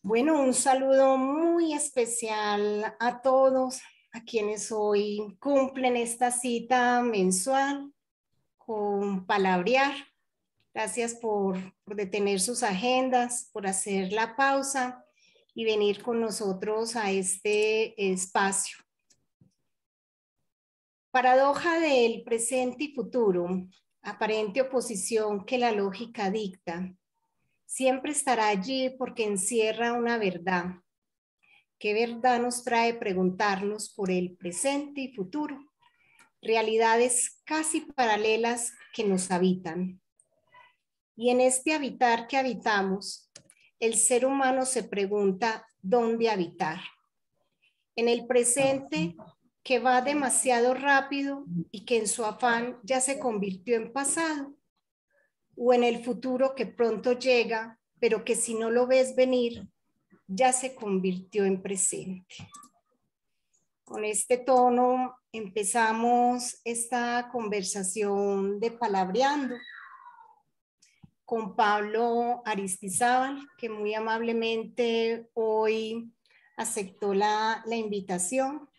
Bueno, un saludo muy especial a todos, a quienes hoy cumplen esta cita mensual con Palabrear. Gracias por detener sus agendas, por hacer la pausa y venir con nosotros a este espacio. Paradoja del presente y futuro, aparente oposición que la lógica dicta. Siempre estará allí porque encierra una verdad. ¿Qué verdad nos trae preguntarnos por el presente y futuro? Realidades casi paralelas que nos habitan. Y en este habitar que habitamos, el ser humano se pregunta dónde habitar. En el presente que va demasiado rápido y que en su afán ya se convirtió en pasado, o en el futuro que pronto llega, pero que si no lo ves venir, ya se convirtió en presente. Con este tono empezamos esta conversación de Palabreando con Pablo Aristizábal, que muy amablemente hoy aceptó la invitación.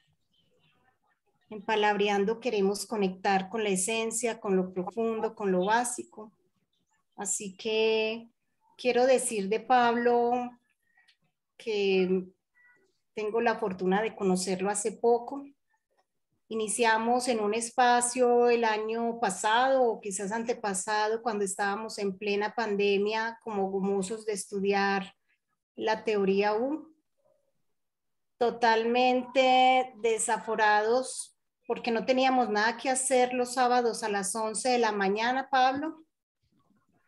En Palabreando queremos conectar con la esencia, con lo profundo, con lo básico. Así que quiero decir de Pablo que tengo la fortuna de conocerlo hace poco. Iniciamos en un espacio el año pasado o quizás antepasado, cuando estábamos en plena pandemia, como gomosos de estudiar la teoría U. Totalmente desaforados porque no teníamos nada que hacer los sábados a las 11 de la mañana, Pablo.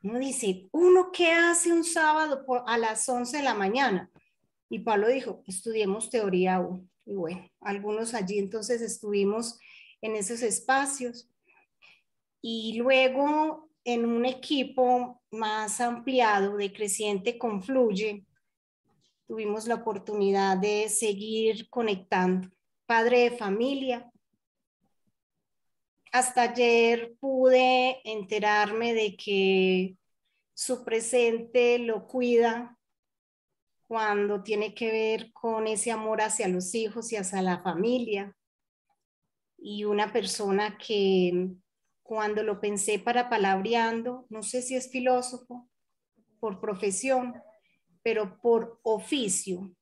Uno dice, ¿uno qué hace un sábado a las 11 de la mañana? Y Pablo dijo, estudiemos teoría U. Y bueno, algunos allí entonces estuvimos en esos espacios. Y luego en un equipo más ampliado de Creciente Confluye, tuvimos la oportunidad de seguir conectando. Padre de familia. Hasta ayer pude enterarme de que su presente lo cuida cuando tiene que ver con ese amor hacia los hijos y hacia la familia. Y una persona que cuando lo pensé para Palabreando, no sé si es filósofo por profesión, pero por oficio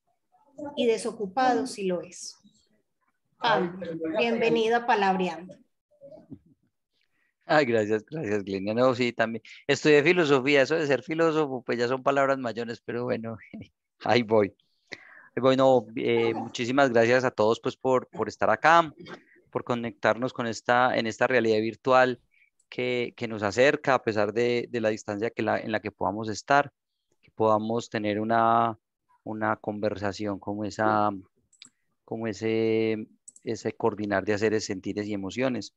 y desocupado sí lo es. Pablo, bienvenido a Palabreando. Ay, gracias, Glenia. No, sí, también. Estudié filosofía, eso de ser filósofo, pues ya son palabras mayores, pero bueno, ahí voy. Bueno, muchísimas gracias a todos pues por estar acá, por conectarnos con en esta realidad virtual que nos acerca a pesar de la distancia en la que podamos estar, que podamos tener una conversación como ese coordinar de haceres, sentires y emociones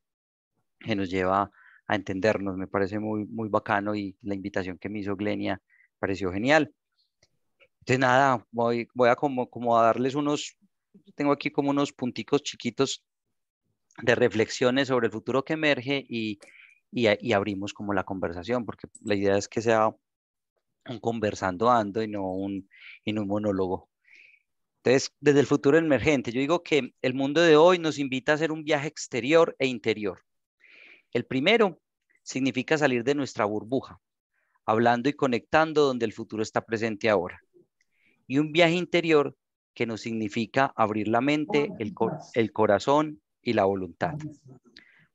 que nos lleva a entendernos. Me parece muy bacano y la invitación que me hizo Glenia pareció genial. Entonces nada, voy a como a darles tengo aquí como unos punticos chiquitos de reflexiones sobre el futuro que emerge y abrimos como la conversación, porque la idea es que sea un conversando ando y no un monólogo. Entonces, desde el futuro emergente, yo digo que el mundo de hoy nos invita a hacer un viaje exterior e interior. El primero significa salir de nuestra burbuja, hablando y conectando donde el futuro está presente ahora. Y un viaje interior que nos significa abrir la mente, el corazón y la voluntad,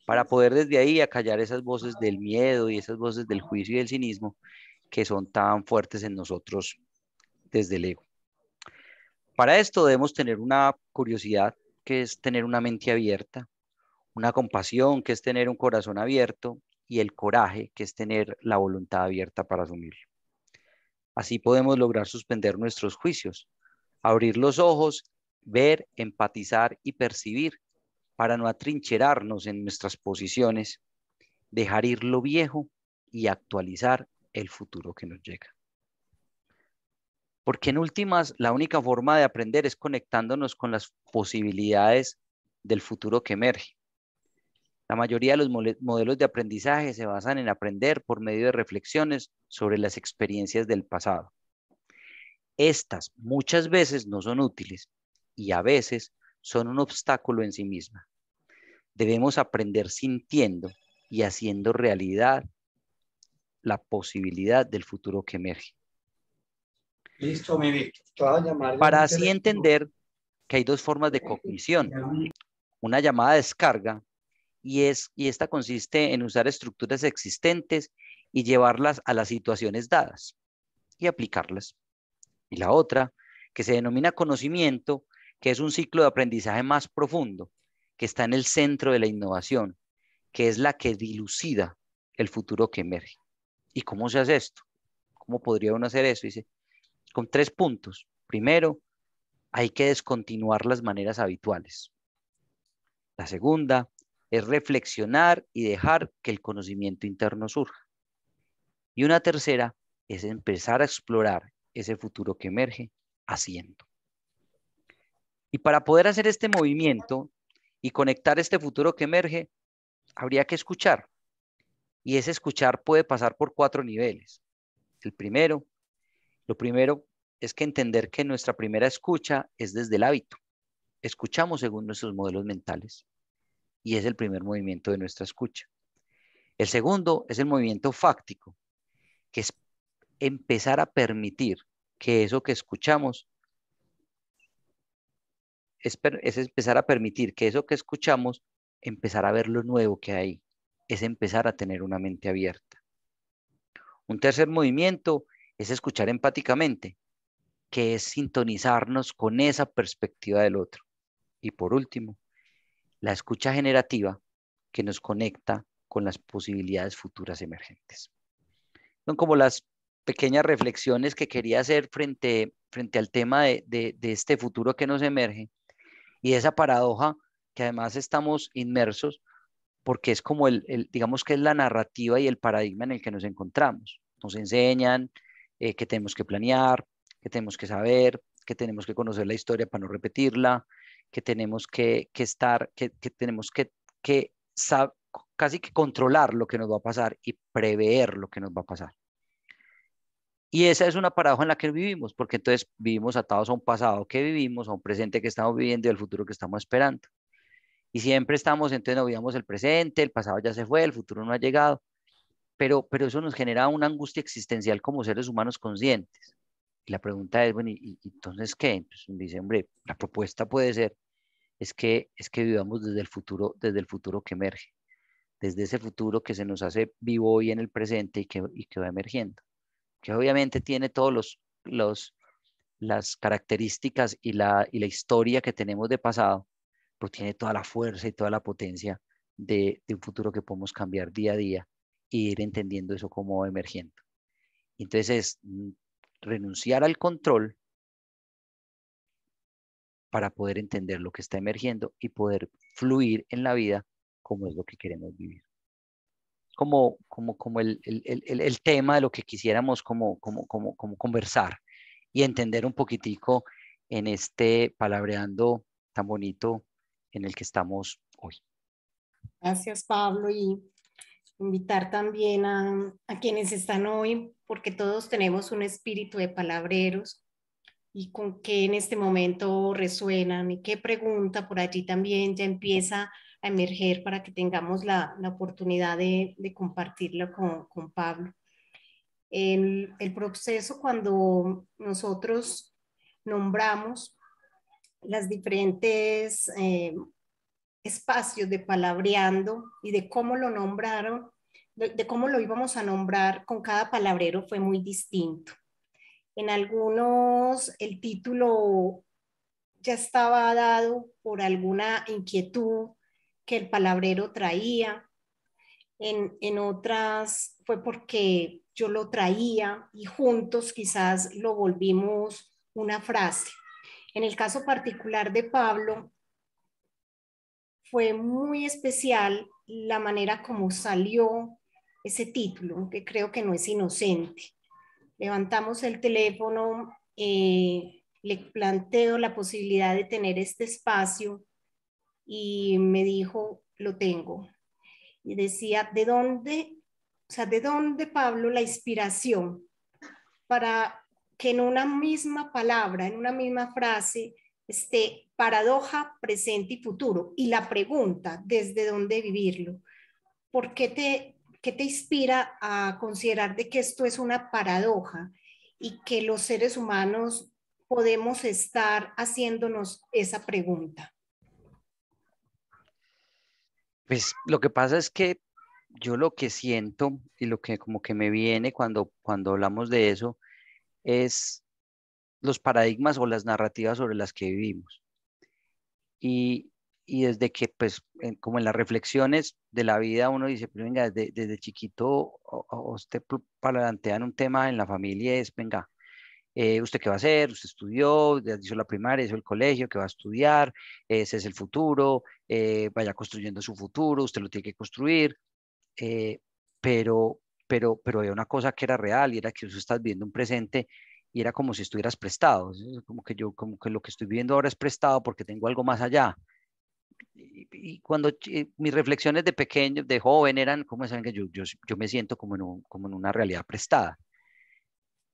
para poder desde ahí acallar esas voces del miedo y esas voces del juicio y del cinismo que son tan fuertes en nosotros desde el ego. Para esto debemos tener una curiosidad, que es tener una mente abierta, una compasión, que es tener un corazón abierto, y el coraje, que es tener la voluntad abierta para asumirlo. Así podemos lograr suspender nuestros juicios, abrir los ojos, ver, empatizar y percibir para no atrincherarnos en nuestras posiciones, dejar ir lo viejo y actualizar el futuro que nos llega. Porque en últimas, la única forma de aprender es conectándonos con las posibilidades del futuro que emerge. La mayoría de los modelos de aprendizaje se basan en aprender por medio de reflexiones sobre las experiencias del pasado. Estas muchas veces no son útiles y a veces son un obstáculo en sí misma. Debemos aprender sintiendo y haciendo realidad la posibilidad del futuro que emerge. Listo, mi Víctor. Te voy a llamar ya Para mi así teléfono. entender que hay dos formas de cognición. Una llamada descarga y esta consiste en usar estructuras existentes y llevarlas a las situaciones dadas y aplicarlas. Y la otra, que se denomina conocimiento, que es un ciclo de aprendizaje más profundo, que está en el centro de la innovación, que es la que dilucida el futuro que emerge. ¿Y cómo se hace esto? ¿Cómo podría uno hacer eso? Dice, con 3 puntos. Primero, hay que descontinuar las maneras habituales. La segunda es reflexionar y dejar que el conocimiento interno surja. Y una tercera es empezar a explorar ese futuro que emerge haciendo. Y para poder hacer este movimiento y conectar este futuro que emerge, habría que escuchar. Y ese escuchar puede pasar por 4 niveles. Lo primero es que entender que nuestra primera escucha es desde el hábito. Escuchamos según nuestros modelos mentales y es el primer movimiento de nuestra escucha. El segundo es el movimiento fáctico, que es empezar a permitir que eso que escuchamos es empezar a permitir que eso que escuchamos, empezar a ver lo nuevo que hay, es empezar a tener una mente abierta. Un tercer movimiento es escuchar empáticamente, que es sintonizarnos con esa perspectiva del otro. Y por último, la escucha generativa, que nos conecta con las posibilidades futuras emergentes. Son como las pequeñas reflexiones que quería hacer frente al tema de este futuro que nos emerge y esa paradoja que además estamos inmersos porque es como digamos que es la narrativa y el paradigma en el que nos encontramos. Nos enseñan que tenemos que planear, que tenemos que saber, que tenemos que conocer la historia para no repetirla, que tenemos que estar, que tenemos que casi que controlar lo que nos va a pasar y prever lo que nos va a pasar. Y esa es una paradoja en la que vivimos, porque entonces vivimos atados a un pasado que vivimos, a un presente que estamos viviendo y al futuro que estamos esperando. Y siempre estamos, entonces no vivamos el presente, el pasado ya se fue, el futuro no ha llegado, pero eso nos genera una angustia existencial como seres humanos conscientes. Y la pregunta es, bueno, ¿y entonces qué? Pues dice, hombre, la propuesta puede ser, es que vivamos desde el futuro que emerge, desde ese futuro que se nos hace vivo hoy en el presente y que va emergiendo, que obviamente tiene todos las características y la historia que tenemos de pasado, pero tiene toda la fuerza y toda la potencia de un futuro que podemos cambiar día a día y ir entendiendo eso como va emergiendo. Entonces es renunciar al control para poder entender lo que está emergiendo y poder fluir en la vida como es lo que queremos vivir. Como el tema de lo que quisiéramos como conversar y entender un poquitico en este palabreando tan bonito en el que estamos hoy. Gracias, Pablo, y invitar también a quienes están hoy, porque todos tenemos un espíritu de palabreros, y con qué en este momento resuenan y qué pregunta por allí también ya empieza a emerger para que tengamos la oportunidad de compartirlo con Pablo. El proceso cuando nosotros nombramos las diferentes espacios de palabreando y de cómo lo nombraron, de cómo lo íbamos a nombrar con cada palabrero fue muy distinto. En algunos el título ya estaba dado por alguna inquietud que el palabrero traía, en otras fue porque yo lo traía y juntos quizás lo volvimos una frase. En el caso particular de Pablo, fue muy especial la manera como salió ese título, que creo que no es inocente. Levantamos el teléfono, le planteo la posibilidad de tener este espacio y me dijo, lo tengo. Y decía, ¿de dónde, Pablo, la inspiración para que en una misma palabra, en una misma frase, esté paradoja, presente y futuro. Y la pregunta, ¿desde dónde vivirlo? ¿Por qué te inspira a considerar de que esto es una paradoja y que los seres humanos podemos estar haciéndonos esa pregunta? Pues lo que pasa es que yo lo que siento y lo que como que me viene cuando hablamos de eso es los paradigmas o las narrativas sobre las que vivimos. Y, y desde que, pues, como en las reflexiones de la vida, uno dice, pues, venga, desde chiquito o usted plantean un tema en la familia, es, venga, ¿usted qué va a hacer? ¿Usted estudió? Ya hizo la primaria, hizo el colegio, ¿qué va a estudiar? Ese es el futuro, vaya construyendo su futuro, usted lo tiene que construir, eh, pero había una cosa que era real y era que usted estás viendo un presente y era como si estuvieras prestado, ¿sí? Como que yo, como que lo que estoy viendo ahora es prestado porque tengo algo más allá. Y cuando mis reflexiones de pequeño, de joven, eran como saben que yo me siento como como en una realidad prestada.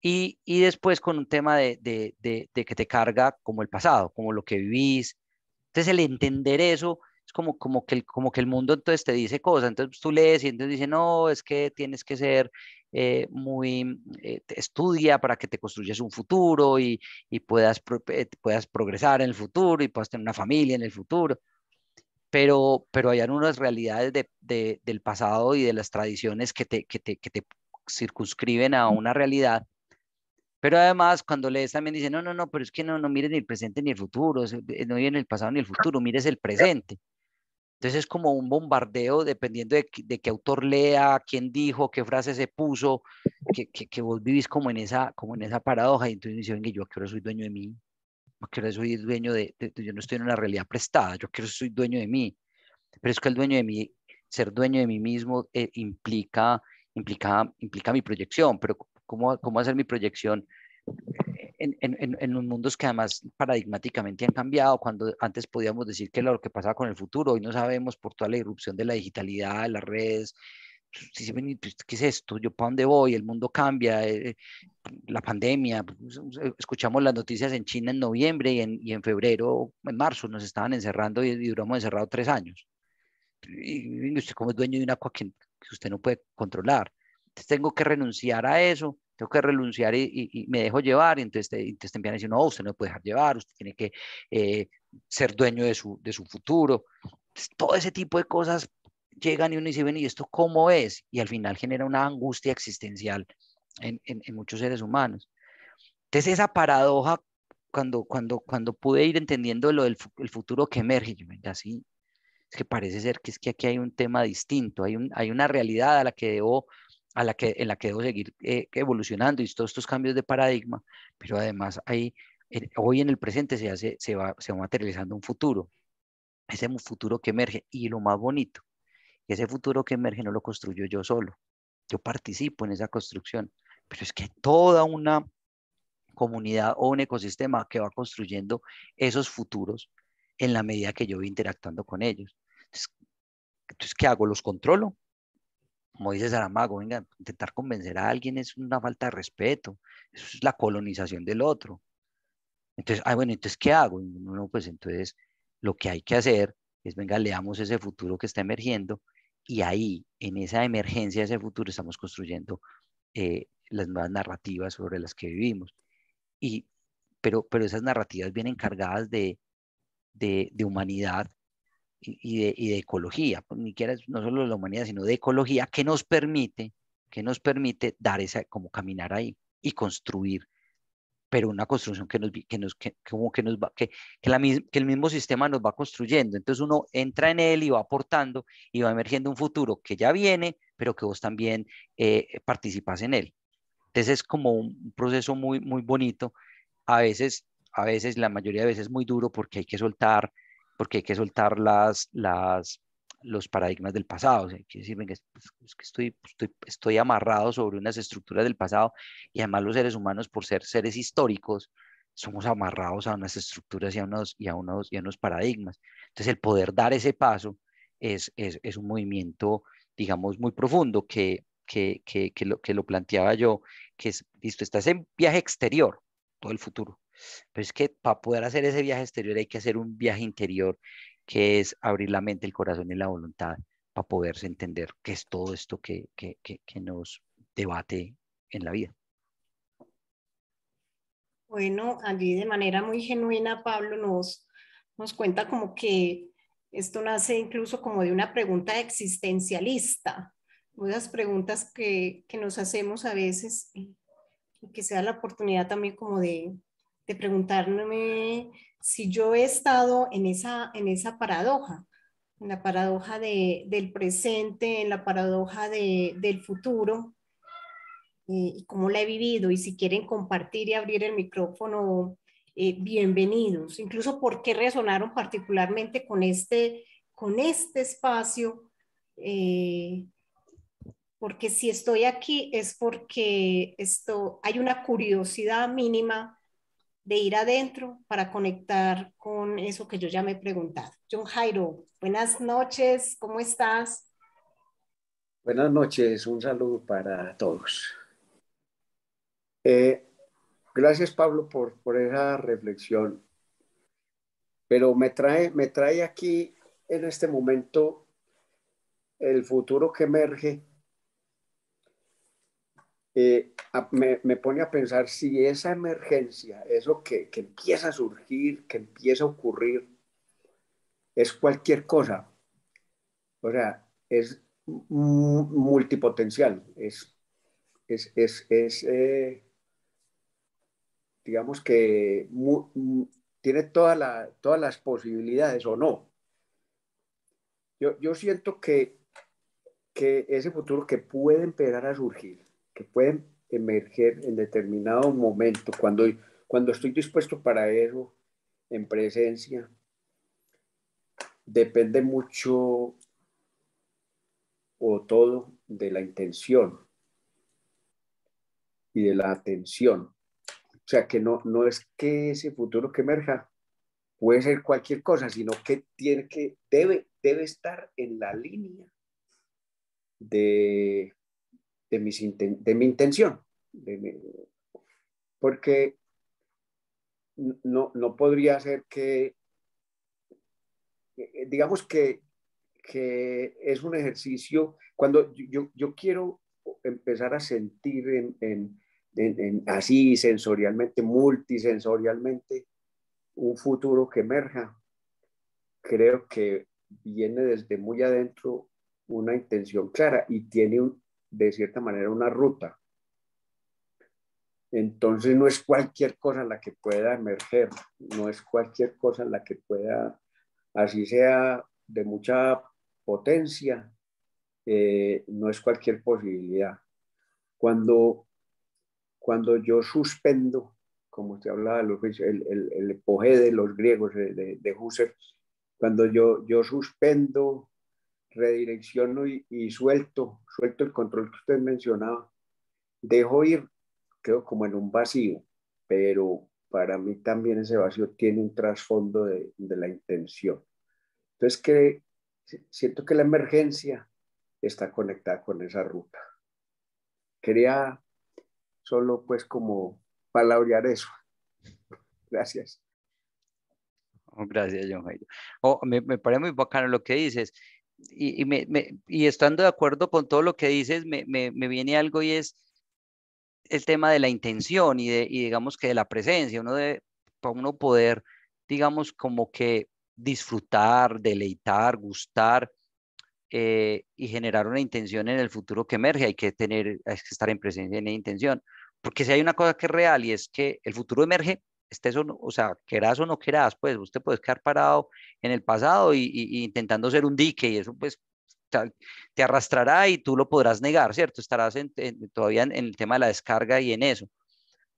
Y después con un tema de que te carga como el pasado, como lo que vivís. Entonces el entender eso es como que el mundo entonces te dice cosas. Entonces tú lees y entonces dice, no, es que tienes que ser estudia para que te construyas un futuro y puedas progresar en el futuro y puedas tener una familia en el futuro. Pero hay unas realidades del pasado y de las tradiciones que te circunscriben a una realidad, pero además, cuando lees también dice, no, no, no, pero es que no mires ni el presente ni el futuro, no viene el pasado ni el futuro, mires el presente. Entonces es como un bombardeo dependiendo de qué autor lea, quién dijo, qué frase se puso, que vos vivís como en esa paradoja. Y entonces dice, venga, yo a qué hora soy dueño de mí, a qué hora soy dueño yo no estoy en una realidad prestada, yo a qué hora soy dueño de mí. Pero es que el dueño de mí, ser dueño de mí mismo implica mi proyección, pero ¿cómo hacer mi proyección en los mundos que además paradigmáticamente han cambiado? Cuando antes podíamos decir que era lo que pasaba con el futuro, hoy no sabemos por toda la irrupción de la digitalidad, de las redes. Si pues, ¿qué es esto? ¿Yo para dónde voy? El mundo cambia, la pandemia. Pues, escuchamos las noticias en China en noviembre y en febrero, en marzo, nos estaban encerrando y duramos encerrados 3 años. Y usted como es dueño de una cosa que usted no puede controlar. Entonces tengo que renunciar a eso, tengo que renunciar y me dejo llevar. Y entonces te empiezan a decir, no, usted no puede dejar llevar, usted tiene que ser dueño de su futuro. Entonces, todo ese tipo de cosas llegan y uno dice, ven, ¿y esto cómo es? Y al final genera una angustia existencial en muchos seres humanos. Entonces esa paradoja, cuando pude ir entendiendo el futuro que emerge, yo, venga, sí, es que parece ser que es que aquí hay un tema distinto, hay una realidad en la que debo seguir evolucionando y todos estos cambios de paradigma, pero además hoy en el presente se va materializando un futuro, ese futuro que emerge y lo más bonito, ese futuro que emerge no lo construyo yo solo, yo participo en esa construcción, pero es que hay toda una comunidad o un ecosistema que va construyendo esos futuros en la medida que yo voy interactuando con ellos. Entonces, ¿qué hago? ¿Los controlo? Como dice Saramago, venga, intentar convencer a alguien es una falta de respeto, eso es la colonización del otro. Entonces, bueno, entonces, ¿qué hago? No, pues entonces lo que hay que hacer es, venga, leamos ese futuro que está emergiendo y ahí, en esa emergencia de ese futuro, estamos construyendo las nuevas narrativas sobre las que vivimos. Y, pero esas narrativas vienen cargadas de humanidad y de ecología, pues, ni siquiera no solo de la humanidad, sino de ecología, que nos permite dar como caminar ahí y construir, pero una construcción como que nos va, que el mismo sistema nos va construyendo. Entonces uno entra en él y va aportando y va emergiendo un futuro que ya viene, pero que vos también participas en él. Entonces es como un proceso muy, muy bonito, la mayoría de veces muy duro porque hay que soltar los paradigmas del pasado. O sea, hay que decir, venga, es que estoy amarrado sobre unas estructuras del pasado y además los seres humanos, por ser seres históricos, somos amarrados a unas estructuras y a unos paradigmas. Entonces el poder dar ese paso es un movimiento, digamos, muy profundo que lo planteaba yo, que es, listo, está ese viaje exterior, todo el futuro, pero es que para poder hacer ese viaje exterior hay que hacer un viaje interior, que es abrir la mente, el corazón y la voluntad, para poderse entender qué es todo esto que nos debate en la vida. Bueno, allí de manera muy genuina, Pablo nos cuenta como que esto nace incluso como de una pregunta existencialista, unas preguntas que nos hacemos a veces y que sea la oportunidad también como de preguntarme si yo he estado en esa paradoja, en la paradoja del presente, en la paradoja del futuro, y cómo la he vivido, y si quieren compartir y abrir el micrófono, bienvenidos. Incluso por qué resonaron particularmente con este espacio, porque si estoy aquí es porque hay una curiosidad mínima de ir adentro para conectar con eso que yo ya me he preguntado. John Jairo, buenas noches, ¿cómo estás? Buenas noches, un saludo para todos. Gracias, Pablo, por esa reflexión, pero me trae aquí en este momento el futuro que emerge. Me pone a pensar si esa emergencia, eso que empieza a surgir, que empieza a ocurrir, es cualquier cosa. O sea, es multipotencial, es digamos que tiene todas las posibilidades o no. Yo siento que ese futuro que puede empezar a surgir, que puede emerger en determinado momento, cuando estoy dispuesto para eso, en presencia, depende mucho o todo de la intención y de la atención. O sea, que no es que ese futuro que emerja puede ser cualquier cosa, sino que debe estar en la línea de, de mi intención. Porque no podría ser digamos que es un ejercicio, cuando yo quiero empezar a sentir así sensorialmente, multisensorialmente, un futuro que emerja, creo que viene desde muy adentro una intención clara y tiene de cierta manera una ruta. Entonces no es cualquier cosa en la que pueda emerger, no es cualquier cosa en la que pueda, así sea de mucha potencia, no es cualquier posibilidad. Cuando yo suspendo, como usted hablaba, el epogé de los griegos, de Husserl, cuando yo suspendo, redirecciono y suelto el control que usted mencionaba, dejo ir, quedo como en un vacío, pero para mí también ese vacío tiene un trasfondo de la intención. Entonces, siento que la emergencia está conectada con esa ruta. Quería solo pues como palabrear eso. Gracias. Oh, gracias, John Jairo. Oh, me parece muy bacano lo que dices. Y estando de acuerdo con todo lo que dices, me viene algo y es el tema de la intención y digamos que de la presencia. Para uno poder, digamos, como que disfrutar, deleitar, gustar y generar una intención en el futuro que emerge, hay que estar en presencia en la intención. Porque si hay una cosa que es real y es que el futuro emerge, estés o sea, querás o no querás, pues usted puede quedar parado en el pasado y intentando ser un dique y eso pues te arrastrará y tú lo podrás negar, ¿cierto? Estarás todavía en el tema de la descarga y en eso.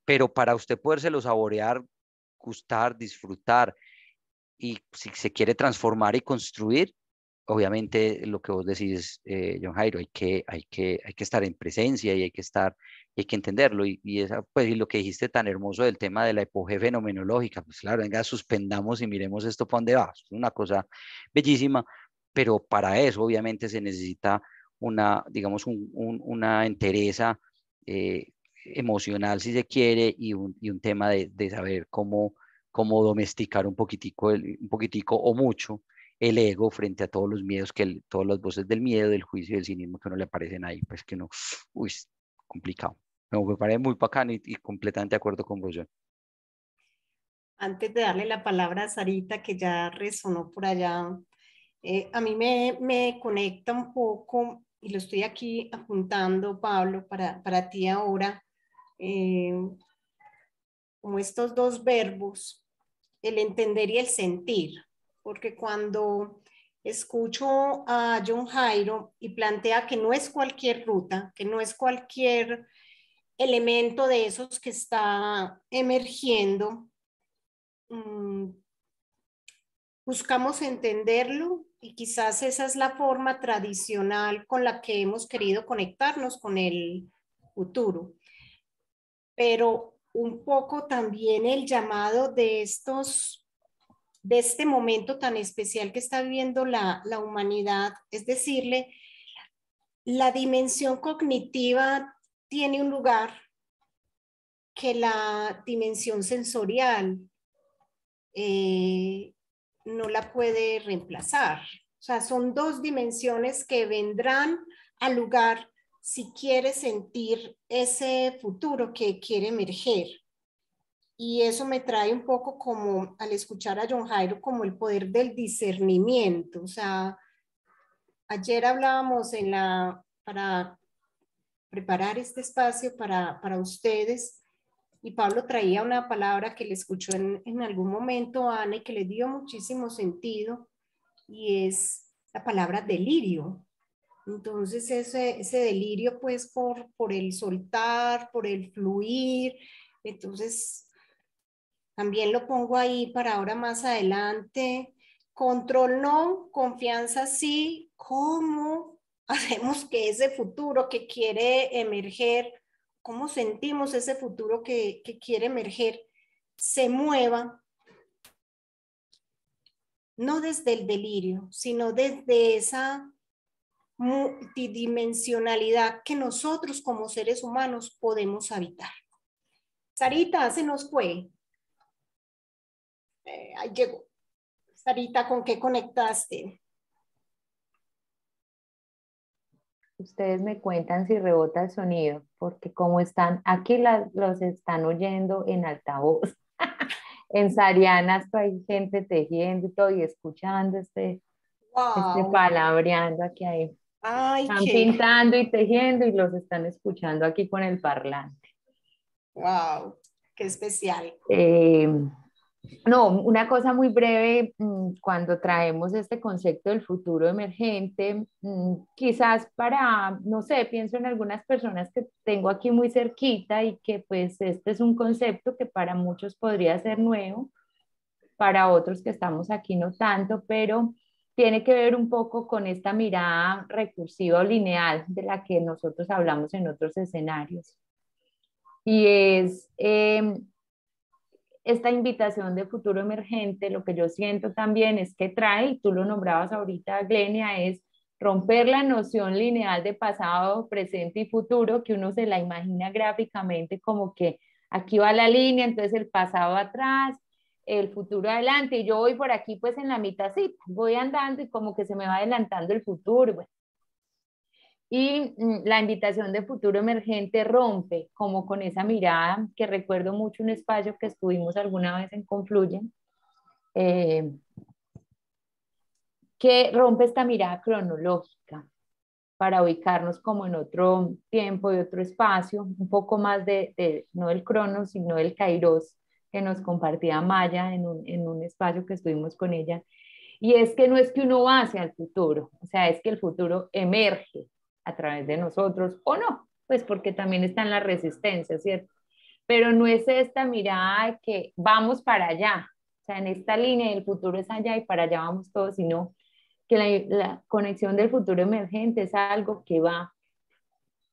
Pero para usted podérselo saborear, gustar, disfrutar y si se quiere transformar y construir, obviamente lo que vos decís, John Jairo, hay que estar en presencia y hay que entenderlo. Pues, y lo que dijiste tan hermoso del tema de la epogea fenomenológica, pues claro, venga, suspendamos y miremos esto para dónde va. Es una cosa bellísima, pero para eso obviamente se necesita digamos, una entereza emocional, si se quiere, y un tema de saber cómo domesticar un poquitico o mucho el ego frente a todos los miedos, todas las voces del miedo, del juicio y del cinismo que no le aparecen ahí, pues que no, uy, es complicado. Me parece muy bacano y completamente de acuerdo con vos, John. Antes de darle la palabra a Sarita, que ya resonó por allá, a mí me conecta un poco, y lo estoy aquí apuntando, Pablo, para ti ahora, como estos dos verbos, el entender y el sentir, porque cuando escucho a John Jairo y plantea que no es cualquier ruta, que no es cualquier elemento de esos que está emergiendo, buscamos entenderlo y quizás esa es la forma tradicional con la que hemos querido conectarnos con el futuro. Pero un poco también el llamado de este momento tan especial que está viviendo la humanidad, es decirle, la dimensión cognitiva tiene un lugar que la dimensión sensorial no la puede reemplazar. O sea, son dos dimensiones que vendrán al lugar si quiere sentir ese futuro que quiere emerger. Y eso me trae un poco como, al escuchar a John Jairo, como el poder del discernimiento. O sea, ayer hablábamos para preparar este espacio para ustedes, y Pablo traía una palabra que le escuchó en algún momento a Ana y que le dio muchísimo sentido, y es la palabra delirio. Entonces ese delirio pues por el soltar, por el fluir, entonces también lo pongo ahí para ahora más adelante. Control no, confianza sí. ¿Cómo hacemos que ese futuro que quiere emerger, cómo sentimos ese futuro que quiere emerger, se mueva? No desde el delirio, sino desde esa multidimensionalidad que nosotros como seres humanos podemos habitar. Sarita, se nos fue. Ahí llegó. Sarita, ¿con qué conectaste? Ustedes me cuentan si rebota el sonido, porque como están, aquí los están oyendo en altavoz. En Sarianas hay gente tejiendo y todo y escuchando este palabreando aquí ahí. Ay, Están pintando y tejiendo y los están escuchando aquí con el parlante. Wow, qué especial. No, una cosa muy breve, cuando traemos este concepto del futuro emergente, quizás para, no sé, pienso en algunas personas que tengo aquí muy cerquita y que pues este es un concepto que para muchos podría ser nuevo, para otros que estamos aquí no tanto, pero tiene que ver un poco con esta mirada recursiva o lineal de la que nosotros hablamos en otros escenarios. Y es esta invitación de futuro emergente, lo que yo siento también es que trae, y tú lo nombrabas ahorita, Glenia, es romper la noción lineal de pasado, presente y futuro, que uno se la imagina gráficamente como que aquí va la línea, entonces el pasado atrás, el futuro adelante, y yo voy por aquí pues en la mitadcita, voy andando y como que se me va adelantando el futuro, bueno. Y la invitación de futuro emergente rompe como con esa mirada, que recuerdo mucho un espacio que estuvimos alguna vez en Confluyen, que rompe esta mirada cronológica para ubicarnos como en otro tiempo y otro espacio, un poco más no del cronos, sino del kairos que nos compartía Maya en un espacio que estuvimos con ella. Y es que no es que uno va hacia el futuro, o sea, es que el futuro emerge a través de nosotros o no, pues porque también está en la resistencia, ¿cierto? Pero no es esta mirada de que vamos para allá, o sea, en esta línea el futuro es allá y para allá vamos todos, sino que la conexión del futuro emergente es algo que va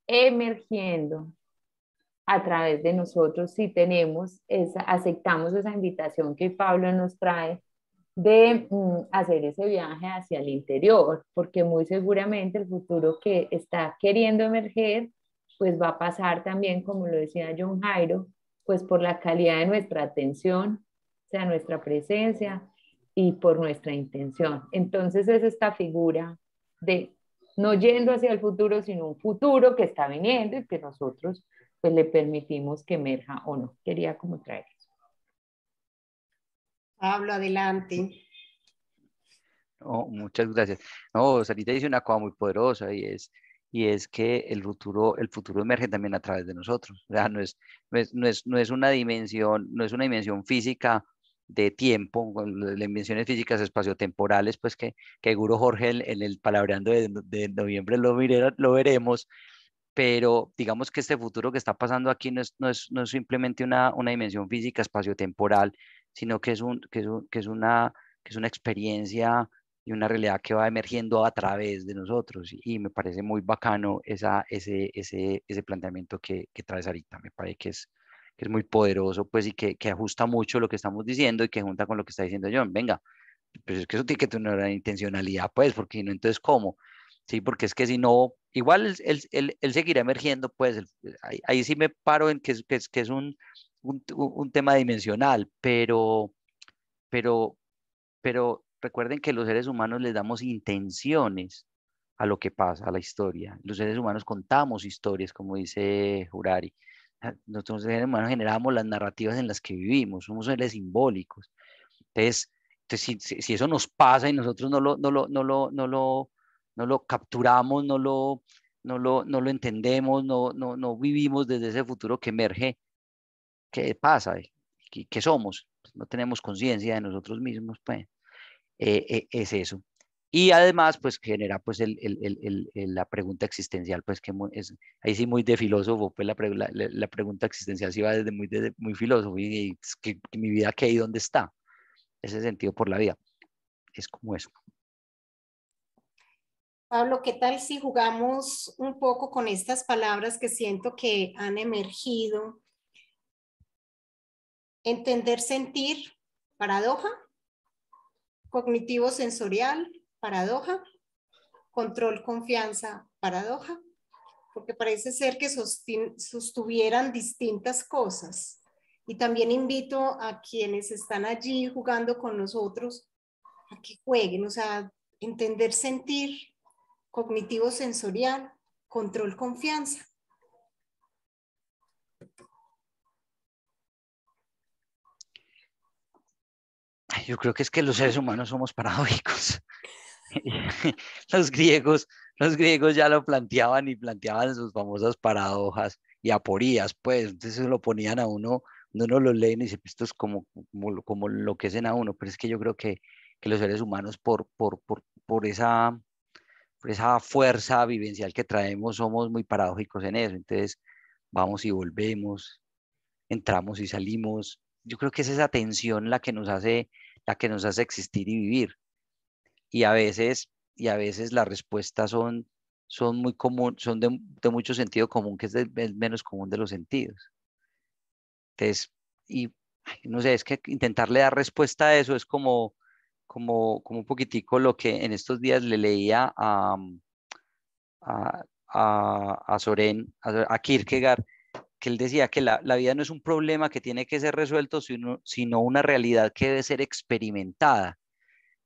emergiendo a través de nosotros si tenemos aceptamos esa invitación que Pablo nos trae de hacer ese viaje hacia el interior, porque muy seguramente el futuro que está queriendo emerger, pues va a pasar también, como lo decía John Jairo, pues por la calidad de nuestra atención, o sea, nuestra presencia y por nuestra intención. Entonces es esta figura de no yendo hacia el futuro, sino un futuro que está viniendo y que nosotros pues le permitimos que emerja o no. Quería como traer eso. Pablo, adelante. Oh, muchas gracias. No, Sarita dice una cosa muy poderosa y es que el futuro emerge también a través de nosotros. O sea, no es una dimensión, no es una dimensión física de tiempo, con las dimensiones físicas espaciotemporales, pues que seguro Jorge en el palabreando de noviembre lo veremos, pero digamos que este futuro que está pasando aquí no es simplemente una dimensión física espaciotemporal, sino que que es una experiencia y una realidad que va emergiendo a través de nosotros. Y me parece muy bacano ese planteamiento que traes ahorita. Me parece que es muy poderoso, pues, y que ajusta mucho lo que estamos diciendo y que junta con lo que está diciendo John. Venga, pero es que eso tiene que tener una intencionalidad, pues, porque si no, entonces, ¿cómo? Sí, porque es que si no, igual él seguirá emergiendo, pues, ahí sí me paro en que es un tema dimensional, pero, pero recuerden que los seres humanos les damos intenciones a lo que pasa, a la historia. Los seres humanos contamos historias, como dice Jurari. Nosotros, los seres humanos, generamos las narrativas en las que vivimos, somos seres simbólicos. Entonces si eso nos pasa y nosotros no lo capturamos, no lo entendemos, no vivimos desde ese futuro que emerge, ¿qué pasa? ¿Qué somos? Pues no tenemos conciencia de nosotros mismos, pues es eso. Y además, pues genera pues la pregunta existencial, pues que es ahí sí muy de filósofo, pues la pregunta existencial sí va desde muy filósofo y es que mi vida qué y dónde está, ese sentido por la vida, es como eso. Pablo, ¿qué tal si jugamos un poco con estas palabras que siento que han emergido? Entender, sentir, paradoja, cognitivo sensorial, paradoja, control, confianza, paradoja, porque parece ser que sostuvieran distintas cosas. Y también invito a quienes están allí jugando con nosotros a que jueguen, o sea, entender, sentir, cognitivo sensorial, control, confianza. Yo creo que es que los seres humanos somos paradójicos. Los griegos, los griegos ya lo planteaban y planteaban sus famosas paradojas y aporías, pues, entonces lo ponían a uno lo leen y dice, "Pues esto es como lo que hacen a uno", pero es que yo creo que los seres humanos por esa fuerza vivencial que traemos somos muy paradójicos en eso, entonces vamos y volvemos, entramos y salimos. Yo creo que es esa tensión la que nos hace existir y vivir. Y a veces las respuestas son muy común, son de mucho sentido común, que es el menos común de los sentidos. Entonces, y no sé, es que intentarle dar respuesta a eso es como un poquitico lo que en estos días le leía a Soren, a Kierkegaard, que él decía que la vida no es un problema que tiene que ser resuelto, sino una realidad que debe ser experimentada.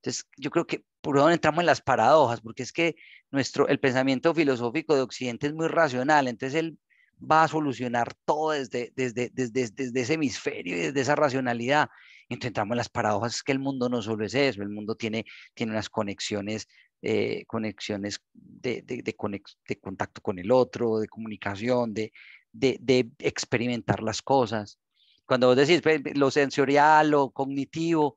Entonces, yo creo que por donde entramos en las paradojas, porque es que el pensamiento filosófico de Occidente es muy racional, entonces él va a solucionar todo desde ese hemisferio y desde esa racionalidad. Entonces entramos en las paradojas, es que el mundo no solo es eso, el mundo tiene unas conexiones de contacto con el otro, de comunicación, de experimentar las cosas. Cuando vos decís lo sensorial, lo cognitivo,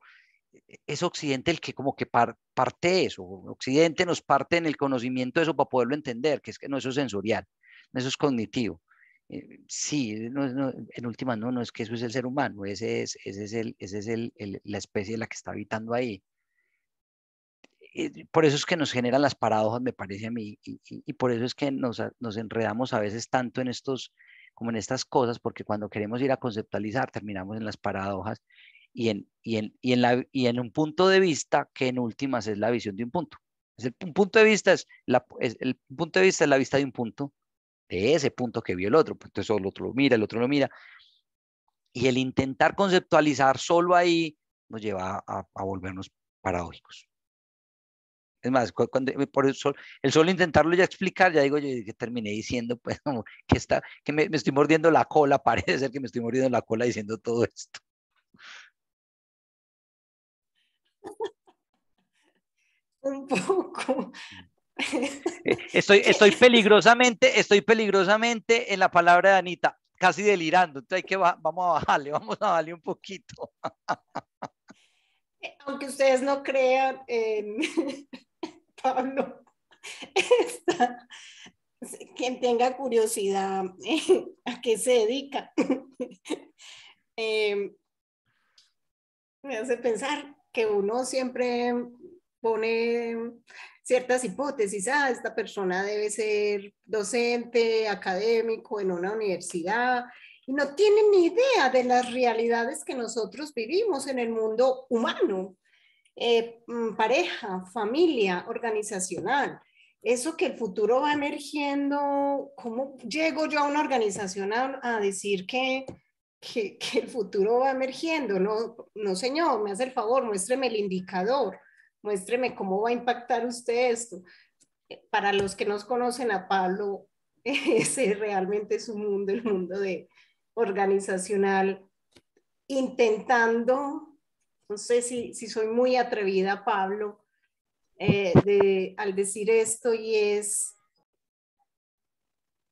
es Occidente el que como que parte eso. Occidente nos parte en el conocimiento de eso para poderlo entender, que es que no, eso es sensorial, no, eso es cognitivo. Sí, en últimas no es que eso es el ser humano, ese es la especie de la que está habitando ahí. Por eso es que nos generan las paradojas, me parece a mí, y por eso es que nos enredamos a veces tanto como en estas cosas, porque cuando queremos ir a conceptualizar terminamos en las paradojas y en un punto de vista que en últimas es la visión de un punto. Un punto de vista el punto de vista es la vista de un punto, de ese punto que vio el otro. Entonces el otro lo mira, el otro lo mira. Y el intentar conceptualizar solo ahí nos lleva a volvernos paradójicos. Es más, por el solo intentarlo ya explicar, ya digo yo que terminé diciendo, pues, como que me estoy mordiendo la cola, parece ser que me estoy mordiendo la cola diciendo todo esto. Un poco. Estoy peligrosamente en la palabra de Anita, casi delirando. Entonces vamos a bajarle un poquito. Aunque ustedes no crean, Pablo, quien tenga curiosidad a qué se dedica, me hace pensar que uno siempre pone ciertas hipótesis. Esta persona debe ser docente, académico en una universidad, y no tiene ni idea de las realidades que nosotros vivimos en el mundo humano, pareja, familia, organizacional. Eso que el futuro va emergiendo, ¿cómo llego yo a una organización a decir que el futuro va emergiendo? No, señor, me hace el favor, muéstreme el indicador, muéstreme cómo va a impactar usted esto. Para los que nos conocen a Pablo, ese realmente es un mundo, el mundo organizacional, intentando, no sé si soy muy atrevida, Pablo, al decir esto, y es,